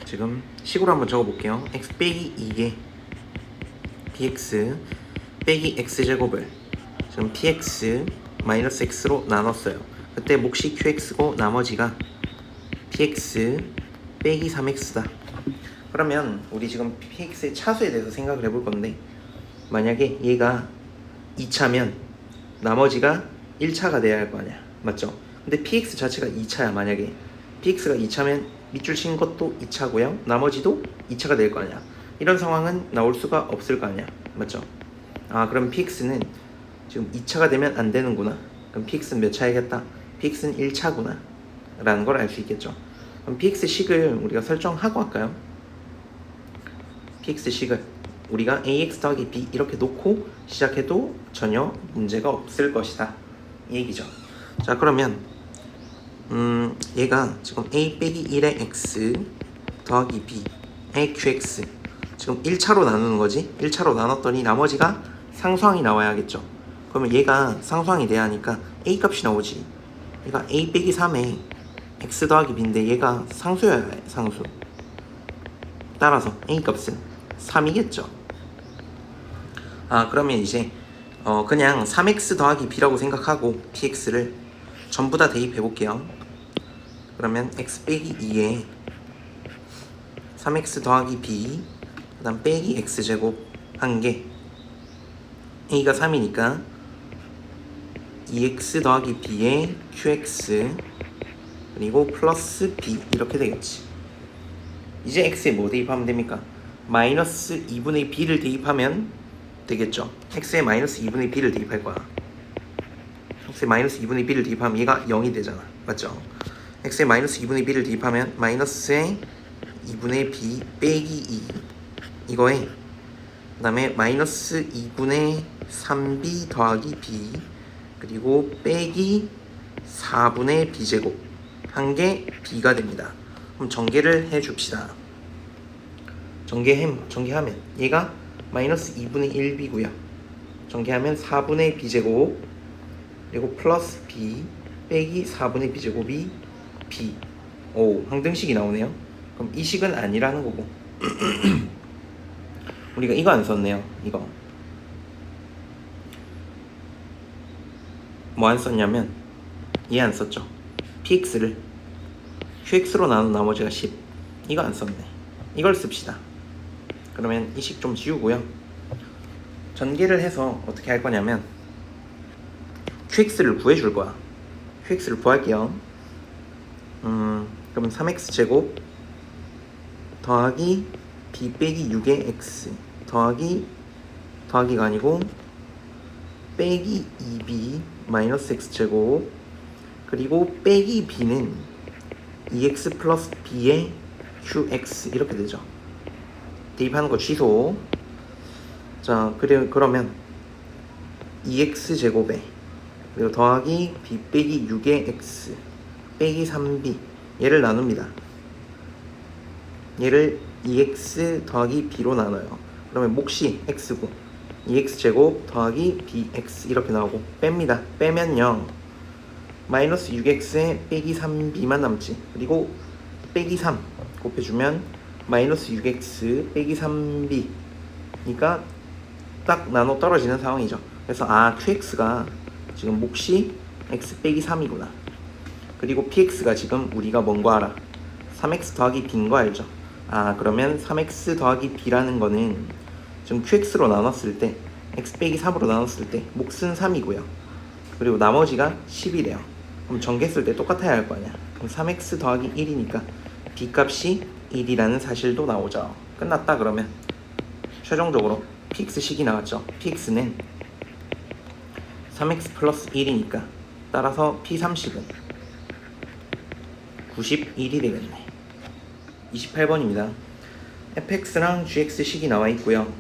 지금 식으로 한번 적어볼게요. x 빼기 2개 px 빼기 x제곱을 지금 px 마이너스 x로 나눴어요. 그때 몫이 qx고 나머지가 px 빼기 3x다. 그러면 우리 지금 px의 차수에 대해서 생각을 해볼 건데 만약에 얘가 2차면 나머지가 1차가 돼야 할 거 아니야. 맞죠? 근데 px 자체가 2차야. 만약에 px가 2차면 밑줄 친 것도 2차고요. 나머지도 2차가 될 거 아니야. 이런 상황은 나올 수가 없을 거 아니야. 맞죠? 그럼 px는 지금 2차가 되면 안 되는구나. 그럼 px는 몇 차이겠다? px는 1차구나 라는 걸 알 수 있겠죠. 그럼 px 식을 우리가 설정하고 할까요? px 식을 우리가 ax 더하기 b 이렇게 놓고 시작해도 전혀 문제가 없을 것이다 이 얘기죠. 자 그러면 얘가 지금 a 빼기 1의 x 더하기 b의 qx 지금 1차로 나누는 거지. 1차로 나눴더니 나머지가 상수항이 나와야겠죠. 그러면 얘가 상수항이 돼야 하니까 a 값이 나오지. 얘가 a 빼기 3에 x 더하기 b인데 얘가 상수여야 해. 상수. 따라서 a 값은 3이겠죠. 그러면 이제 그냥 3x 더하기 b라고 생각하고 px를 전부 다 대입해 볼게요. 그러면 x 빼기 2에 3x 더하기 b 그 다음 빼기 x제곱 한 게 a가 3이니까 2x 더하기 b에 qx 그리고 플러스 b 이렇게 되겠지. 이제 x에 뭐 대입하면 됩니까? 마이너스 2분의 b를 대입하면 되겠죠. x에 마이너스 2분의 b를 대입할 거야. x에 마이너스 2분의 b를 대입하면 얘가 0이 되잖아. 맞죠? x에 마이너스 2분의 b를 대입하면 마이너스에 2분의 b 빼기 2 이거에 그 다음에 마이너스 2분의 3b 더하기 b 그리고 빼기 4분의 b제곱 한 게 b가 됩니다. 그럼 전개를 해줍시다. 전개하면 얘가 마이너스 2분의 1b고요. 전개하면 4분의 b제곱 그리고 플러스 b 빼기 4분의 b제곱이 b. 오, 항등식이 나오네요. 그럼 이 식은 아니라는 거고 우리가 이거 안 썼네요. 이거 뭐 안 썼냐면 얘 안 썼죠. px를 qx로 나눈 나머지가 10 이거 안 썼네. 이걸 씁시다. 그러면 이 식 좀 지우고요. 전개를 해서 어떻게 할 거냐면 qx를 구해줄 거야. qx를 구할게요. 그러면 3x제곱 더하기 b 빼기 6의 x 더하기가 아니고 빼기 2b 마이너스 x제곱 그리고 빼기 b는 2x 플러스 b의 qx 이렇게 되죠. 대입하는 거 취소. 자 그러면 2x제곱에 그리고 더하기 b 빼기 6의 x 빼기 3b 얘를 나눕니다. 얘를 2x 더하기 b로 나눠요. 그러면 몫이 x고 2x제곱 더하기 bx 이렇게 나오고 뺍니다. 빼면 0 마이너스 6x에 빼기 3b만 남지. 그리고 빼기 3 곱해주면 마이너스 6x 빼기 3b 그러니까 딱 나눠 떨어지는 상황이죠. 그래서 qx가 지금 몫이 x 빼기 3이구나. 그리고 px가 지금 우리가 뭔 거 알아? 3x 더하기 b인 거 알죠? 그러면 3x 더하기 b라는 거는 지금 qx로 나눴을 때 x 빼기 3으로 나눴을 때 몫은 3이고요. 그리고 나머지가 10이래요. 그럼 전개 쓸 때 똑같아야 할 거 아니야. 그럼 3x 더하기 1이니까 b 값이 1이라는 사실도 나오죠. 끝났다 그러면 최종적으로 px식이 나왔죠. px는 3x 플러스 1이니까 따라서 p30은 91이 되겠네. 28번입니다. fx랑 gx식이 나와 있고요.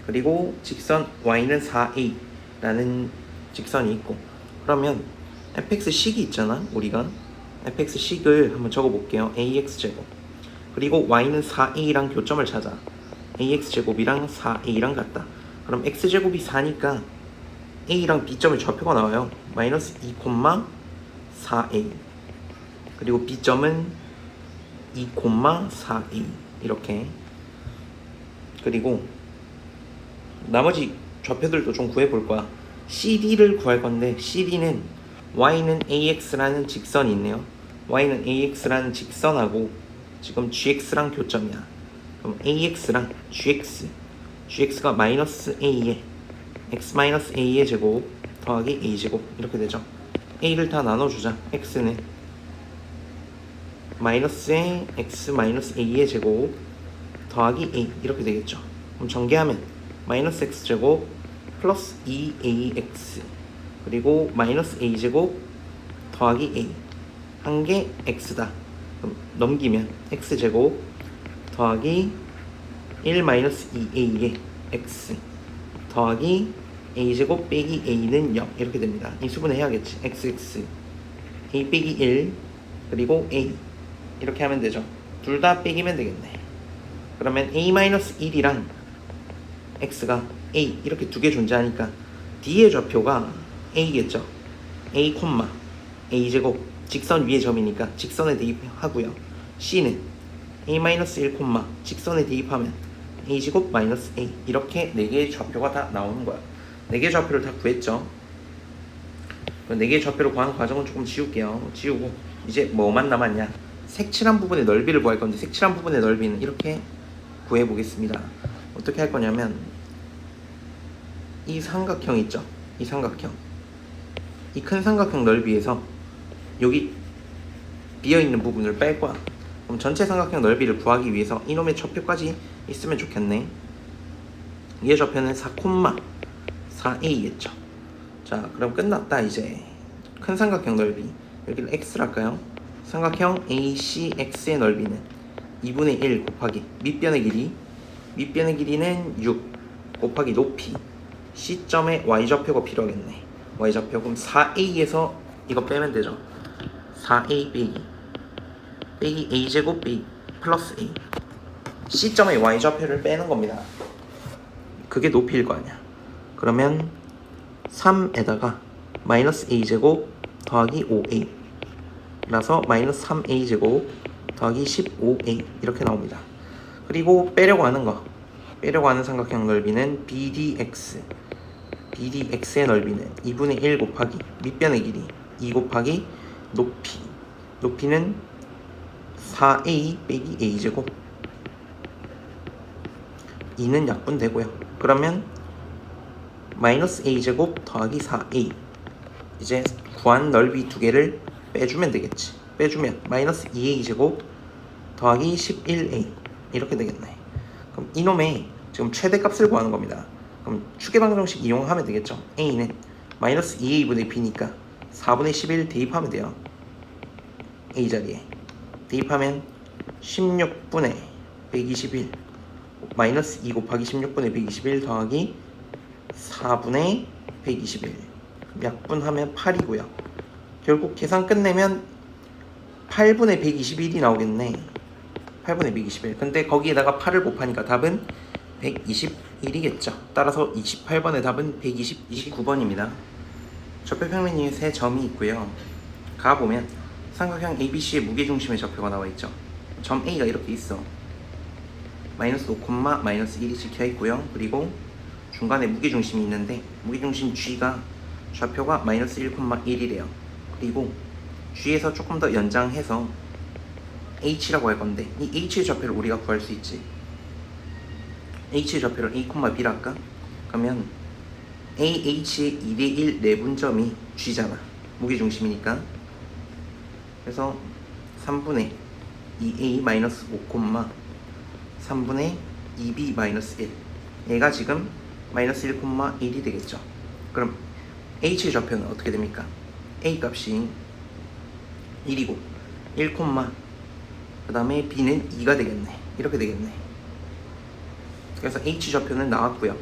그리고 직선 y는 4a라는 직선이 있고 그러면 fx식이 있잖아. 우리가 fx식을 한번 적어볼게요. ax제곱 그리고 y는 4a랑 교점을 찾아. ax제곱이랑 4a랑 같다. 그럼 x제곱이 4니까 a랑 b점의 좌표가 나와요. 마이너스 2,4a 그리고 b점은 2,4a 이렇게. 그리고 나머지 좌표들도 좀 구해볼 거야. CD를 구할 건데 CD는 y는 ax라는 직선이 있네요. y는 ax라는 직선하고 지금 gx랑 교점이야. 그럼 ax랑 gx가 마이너스 a에 x 마이너스 a의 제곱 더하기 a 제곱 이렇게 되죠. a를 다 나눠주자. x는 마이너스에 x 마이너스 a의 제곱 더하기 a 이렇게 되겠죠. 그럼 전개하면 마이너스 x 제곱 플러스 2ax 그리고 마이너스 a 제곱 더하기 a 한 게 x다. 그럼 넘기면 x 제곱 더하기 1 마이너스 2a의 x 더하기 a제곱 빼기 a는 0 이렇게 됩니다. 이 수분을 해야겠지. xx a 빼기 1 그리고 a 이렇게 하면 되죠. 둘 다 빼기면 되겠네. 그러면 a-1이랑 x가 a 이렇게 두 개 존재하니까 D의 좌표가 a겠죠. a, a제곱 직선 위의 점이니까 직선에 대입하고요. C는 a-1, 직선에 대입하면 a제곱 마이너스 a 이렇게 4개의 좌표가 다 나오는 거야. 4개의 좌표를 다 구했죠. 4개의 좌표를 구하는 과정은 조금 지울게요. 지우고 이제 뭐만 남았냐, 색칠한 부분의 넓이를 구할 건데, 색칠한 부분의 넓이는 이렇게 구해 보겠습니다. 어떻게 할 거냐면 이 삼각형 있죠. 이 삼각형, 이 큰 삼각형 넓이에서 여기 비어있는 부분을 뺄 거야. 그럼 전체 삼각형 넓이를 구하기 위해서 이놈의 좌표까지 있으면 좋겠네. 얘 좌표는 4,4a겠죠. 자, 그럼 끝났다. 이제 큰 삼각형 넓이, 여기를 x를 할까요? 삼각형 ACX의 넓이는 2분의 1 곱하기 밑변의 길이, 밑변의 길이는 6 곱하기 높이, C점의 y좌표가 필요하겠네. y좌표, 그럼 4a에서 이거 빼면 되죠. 4a 빼기 a제곱 빼기 플러스 a, C점의 y좌표를 빼는 겁니다. 그게 높이일 거 아니야. 그러면 3에다가 마이너스 a제곱 더하기 5a 라서 마이너스 3a제곱 더하기 15a 이렇게 나옵니다. 그리고 빼려고 하는 삼각형 넓이는 BDX의 넓이는 2분의 1 곱하기 밑변의 길이 2 곱하기 높이는 4a 빼기 a제곱, 2는 약분되고요. 그러면 마이너스 a제곱 더하기 4a, 이제 구한 넓이 두 개를 빼주면 되겠지. 빼주면 마이너스 2a제곱 더하기 11a 이렇게 되겠네. 그럼 이놈의 지금 최대값을 구하는 겁니다. 그럼 추계방정식 이용하면 되겠죠. a는 마이너스 2a분의 b니까 4분의 11 대입하면 돼요. a 자리에 대입하면 16분의 121 마이너스 2 곱하기 16분의 121 더하기 4분의 121 약분하면 8이고요. 결국 계산 끝내면 8분의 121이 나오겠네. 8분의 121. 근데 거기에다가 8을 곱하니까 답은 121이겠죠. 따라서 28번의 답은 29번입니다. 좌표평면이 세 점이 있고요. 가보면 삼각형 ABC의 무게중심의 좌표가 나와있죠. 점 A가 이렇게 있어. 마이너스 5, 마이너스 1이 찍혀있고요. 그리고 중간에 무게중심이 있는데 무게중심 G가 좌표가 마이너스 1,1이래요. 그리고 G에서 조금 더 연장해서 H라고 할 건데, 이 H의 좌표를 우리가 구할 수 있지. H의 좌표를 A, B라 할까? 그러면 AH의 2대1 내분점이 G잖아. 무게중심이니까. 그래서 3분의 2A 마이너스 5, 3분의 2B 마이너스 1. 얘가 지금 마이너스 1,1이 되겠죠. 그럼 H의 좌표는 어떻게 됩니까? A 값이 1이고 1, 그 다음에 B는 2가 되겠네. 이렇게 되겠네. 그래서 H 좌표는 나왔고요.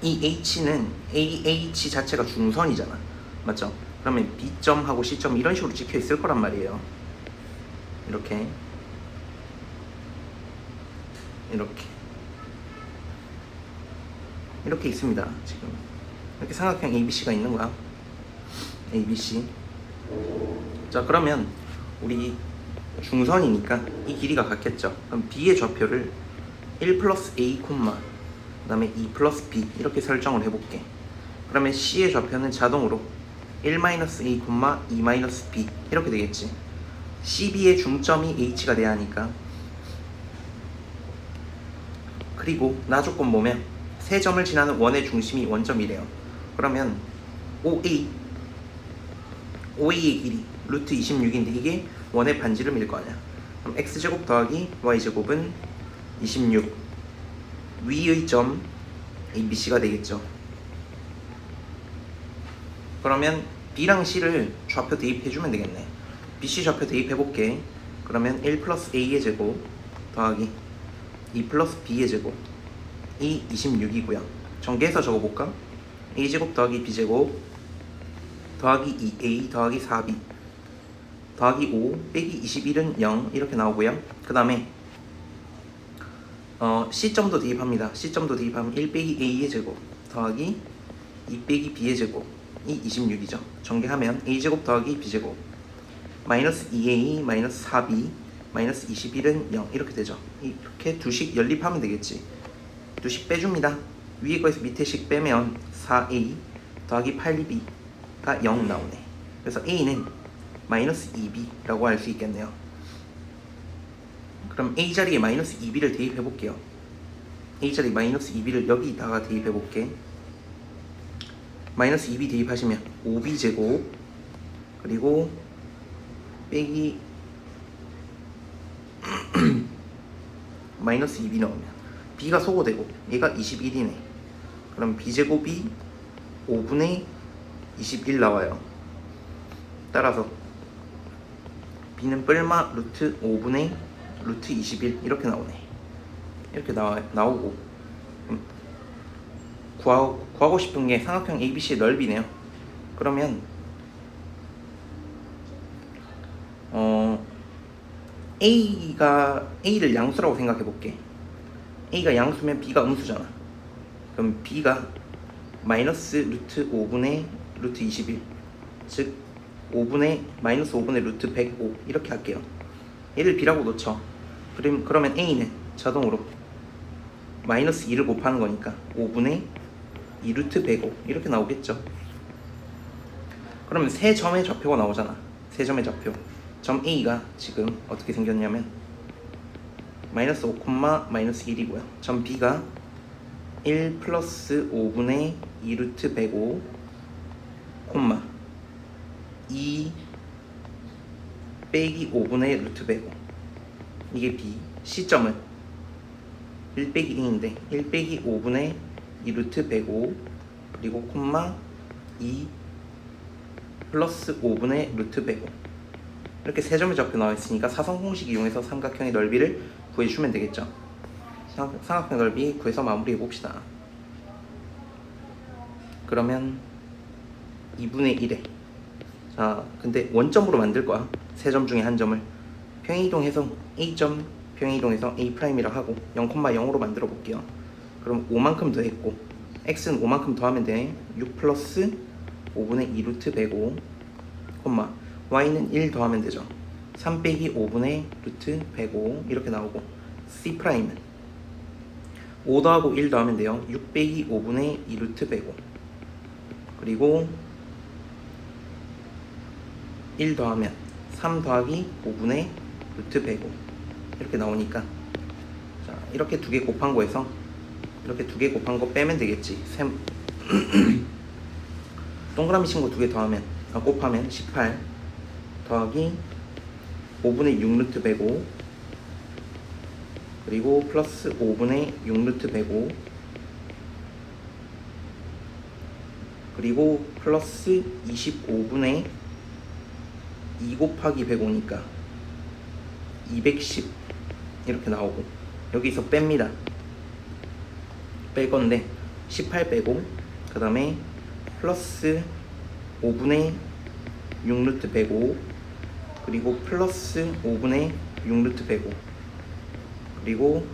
이 H는 AH 자체가 중선이잖아. 맞죠? 그러면 B점하고 C점 이런 식으로 찍혀 있을 거란 말이에요. 이렇게 있습니다. 지금 이렇게 삼각형 ABC가 있는 거야. ABC. 자, 그러면 우리 중선이니까 이 길이가 같겠죠. 그럼 B의 좌표를 1 플러스 A, 그 다음에 2 플러스 B 이렇게 설정을 해볼게. 그러면 C의 좌표는 자동으로 1 마이너스 A, 2 마이너스 B 이렇게 되겠지. CB의 중점이 H가 돼야 하니까. 그리고 나 조건 보면 세 점을 지나는 원의 중심이 원점이래요. 그러면 OA의 길이 루트 26인데 이게 원의 반지름일 거 아니야. 그럼 x제곱 더하기 y제곱은 26, 위의 점 ABC가 되겠죠. 그러면 B랑 C를 좌표 대입해주면 되겠네. BC 좌표 대입해볼게. 그러면 1 플러스 A의 제곱 더하기 2 플러스 B의 제곱 이 26이고요. 전개해서 적어볼까? a제곱 더하기 b제곱 더하기 2a 더하기 4b 더하기 5 빼기 21은 0 이렇게 나오고요. 그 다음에 C점도 대입합니다. C점도 대입하면 1 빼기 a의 제곱 더하기 2 빼기 b의 제곱 이 26이죠. 전개하면 a제곱 더하기 b제곱 마이너스 2a 마이너스 4b 마이너스 21은 0 이렇게 되죠. 이렇게 두식 연립하면 되겠지. 두식 빼줍니다. 위에 거에서 밑에 식 빼면 4a 더하기 8b가 0 나오네. 그래서 a는 마이너스 2b라고 할 수 있겠네요. 그럼 a 자리에 마이너스 2b를 대입해 볼게요. a 자리에 마이너스 2b를 여기다가 대입해 볼게. 마이너스 2b 대입하시면 5b 제곱 그리고 빼기 마이너스 2b 넣으면 b가 소거되고 얘가 21이네. 그럼 b제곱이 5분의 21 나와요. 따라서 b는 뿔마 루트 5분의 루트 21 이렇게 나오네. 이렇게 나오고 구하고 싶은 게 삼각형 ABC의 넓이네요. 그러면 A를 양수라고 생각해 볼게. A가 양수면 B가 음수잖아. 그럼 B가 마이너스 루트 5분의 루트 21 즉 5분의 마이너스 5분의 루트 105 이렇게 할게요. 얘를 B라고 놓죠. 그러면 A는 자동으로 마이너스 2를 곱하는 거니까 5분의 2 루트 105 이렇게 나오겠죠. 그러면 세 점의 좌표가 나오잖아. 세 점의 좌표. 점 A가 지금 어떻게 생겼냐면 마이너스 5, 마이너스 1이고요. 점 B가 1 플러스 5분의 2 루트 105 콤마 2 빼기 5분의 루트 105 이게 B. C점은 1 빼기 2인데 1 빼기 5분의 2 루트 105 그리고 콤마 2 플러스 5분의 루트 105 이렇게 세 점의 좌표 나와 있으니까 사선 공식 이용해서 삼각형의 넓이를 구해주면 되겠죠. 삼각형 넓이 구해서 마무리해 봅시다. 그러면 2분의 1에 자 근데 원점으로 만들 거야. 세 점 중에 한 점을 평행이동해서 A점 평행이동해서 A'이라고 하고 0,0으로 만들어 볼게요. 그럼 5만큼 더했고 X는 5만큼 더하면 돼. 6 플러스 5분의 2 루트 105 콤마 Y는 1 더하면 되죠. 3 빼기 5분의 루트 105 이렇게 나오고 C'은 5 더하고 1 더하면 돼요. 6 빼기 5분의 2 루트 105 그리고 1 더하면 3 더하기 5분의 루트 105 이렇게 나오니까 자 이렇게 두 개 곱한 거에서 이렇게 두 개 곱한 거 빼면 되겠지. 동그라미 친 거 두 개 더하면 곱하면 18 더하기 5분의 6 루트 105 그리고 플러스 5분의 6 루트 105 그리고 플러스 25분의 2 곱하기 105니까 210 이렇게 나오고 여기서 뺍니다. 뺄 건데 18 빼고 그 다음에 플러스 5분의 6 루트 105 그리고 플러스 5분의 6 루트 105 그리고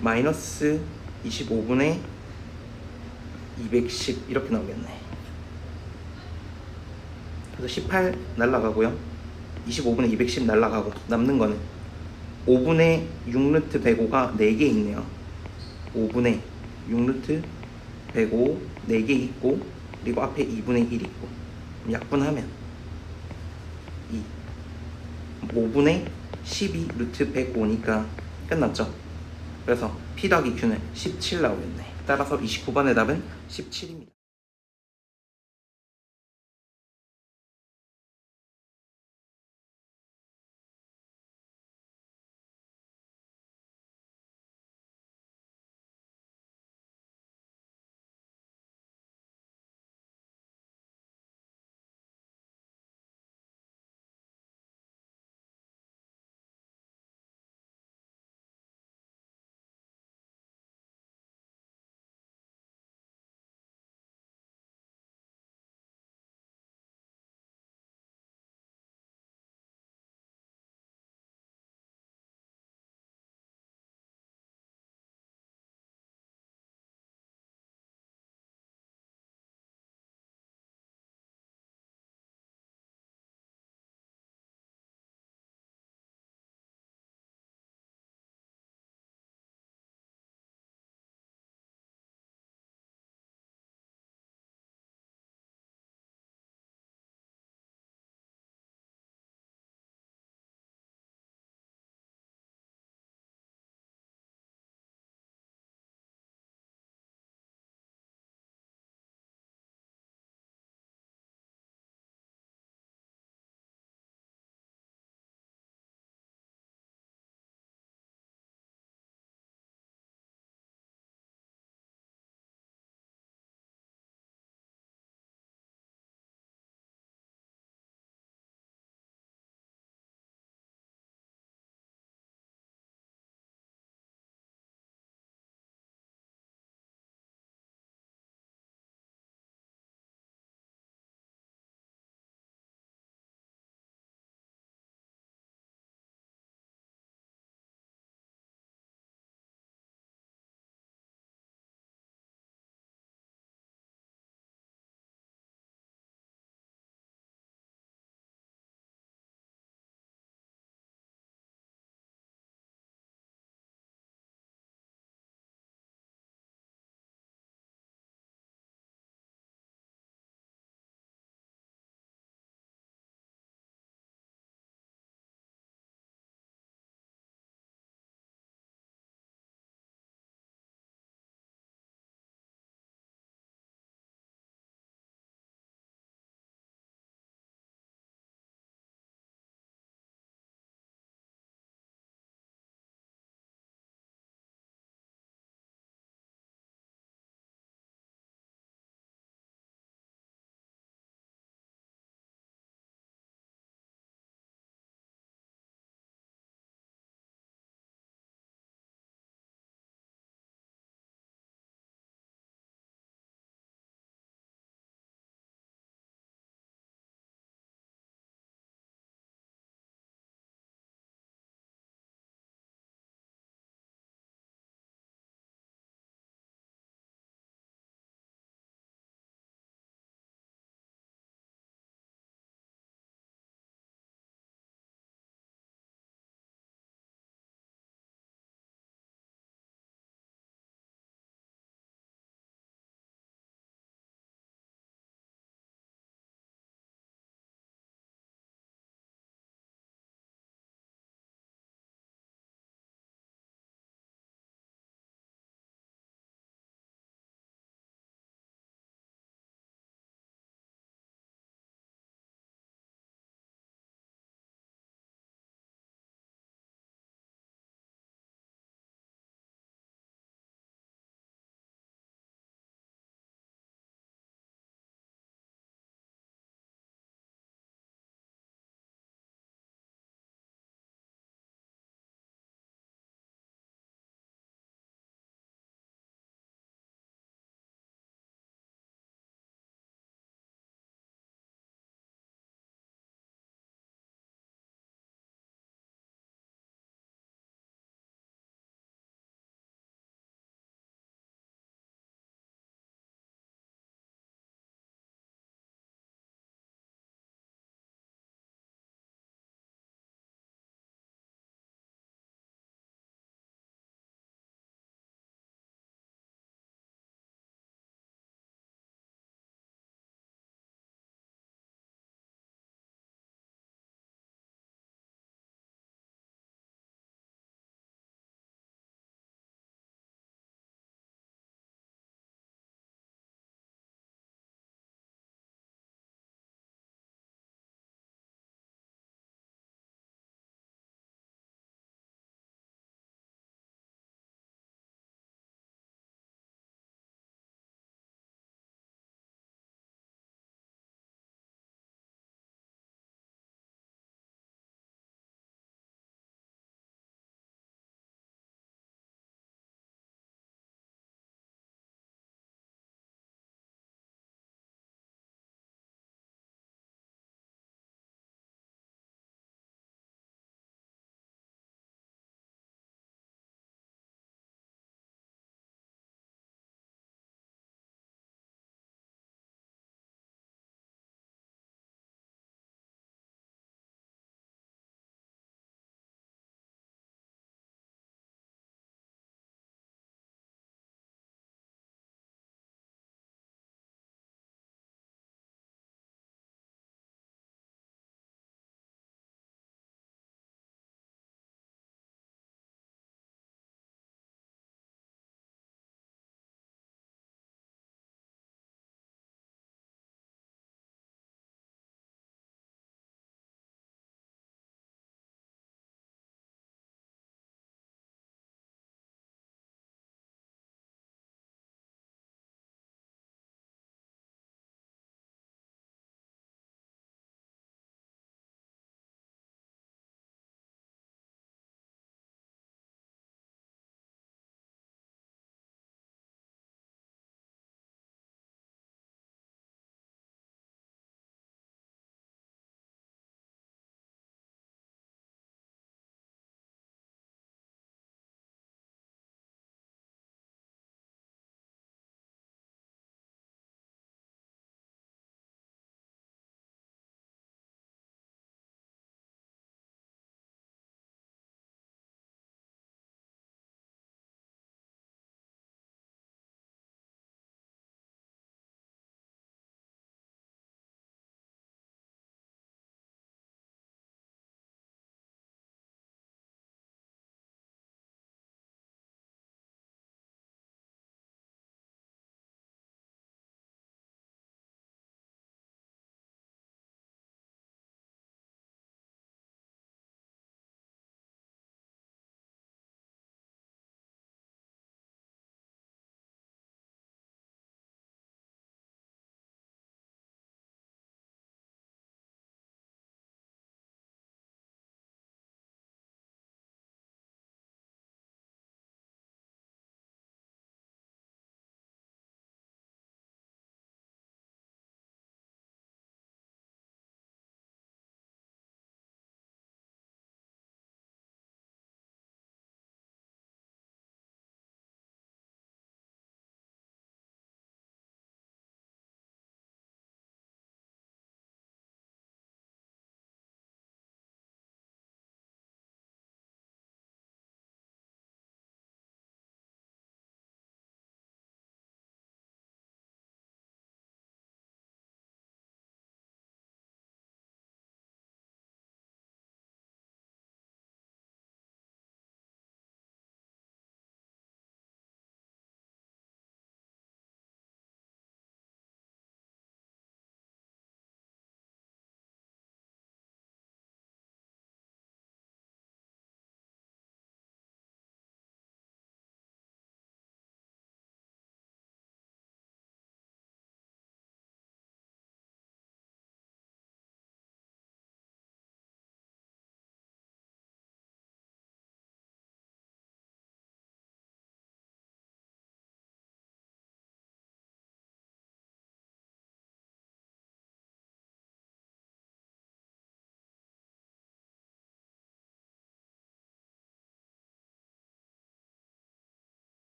마이너스 25분의 210 이렇게 나오겠네. 그래서 18 날라가고요. 25분의 210 날라가고 남는 거는 5분의 6 루트 105가 4개 있네요. 5분의 6 루트 105 4개 있고 그리고 앞에 2분의 1 있고 약분하면 5분의 12 루트 105니까 끝났죠. 그래서 P 더하기 Q는 17 나오겠네. 따라서 29번의 답은 17입니다.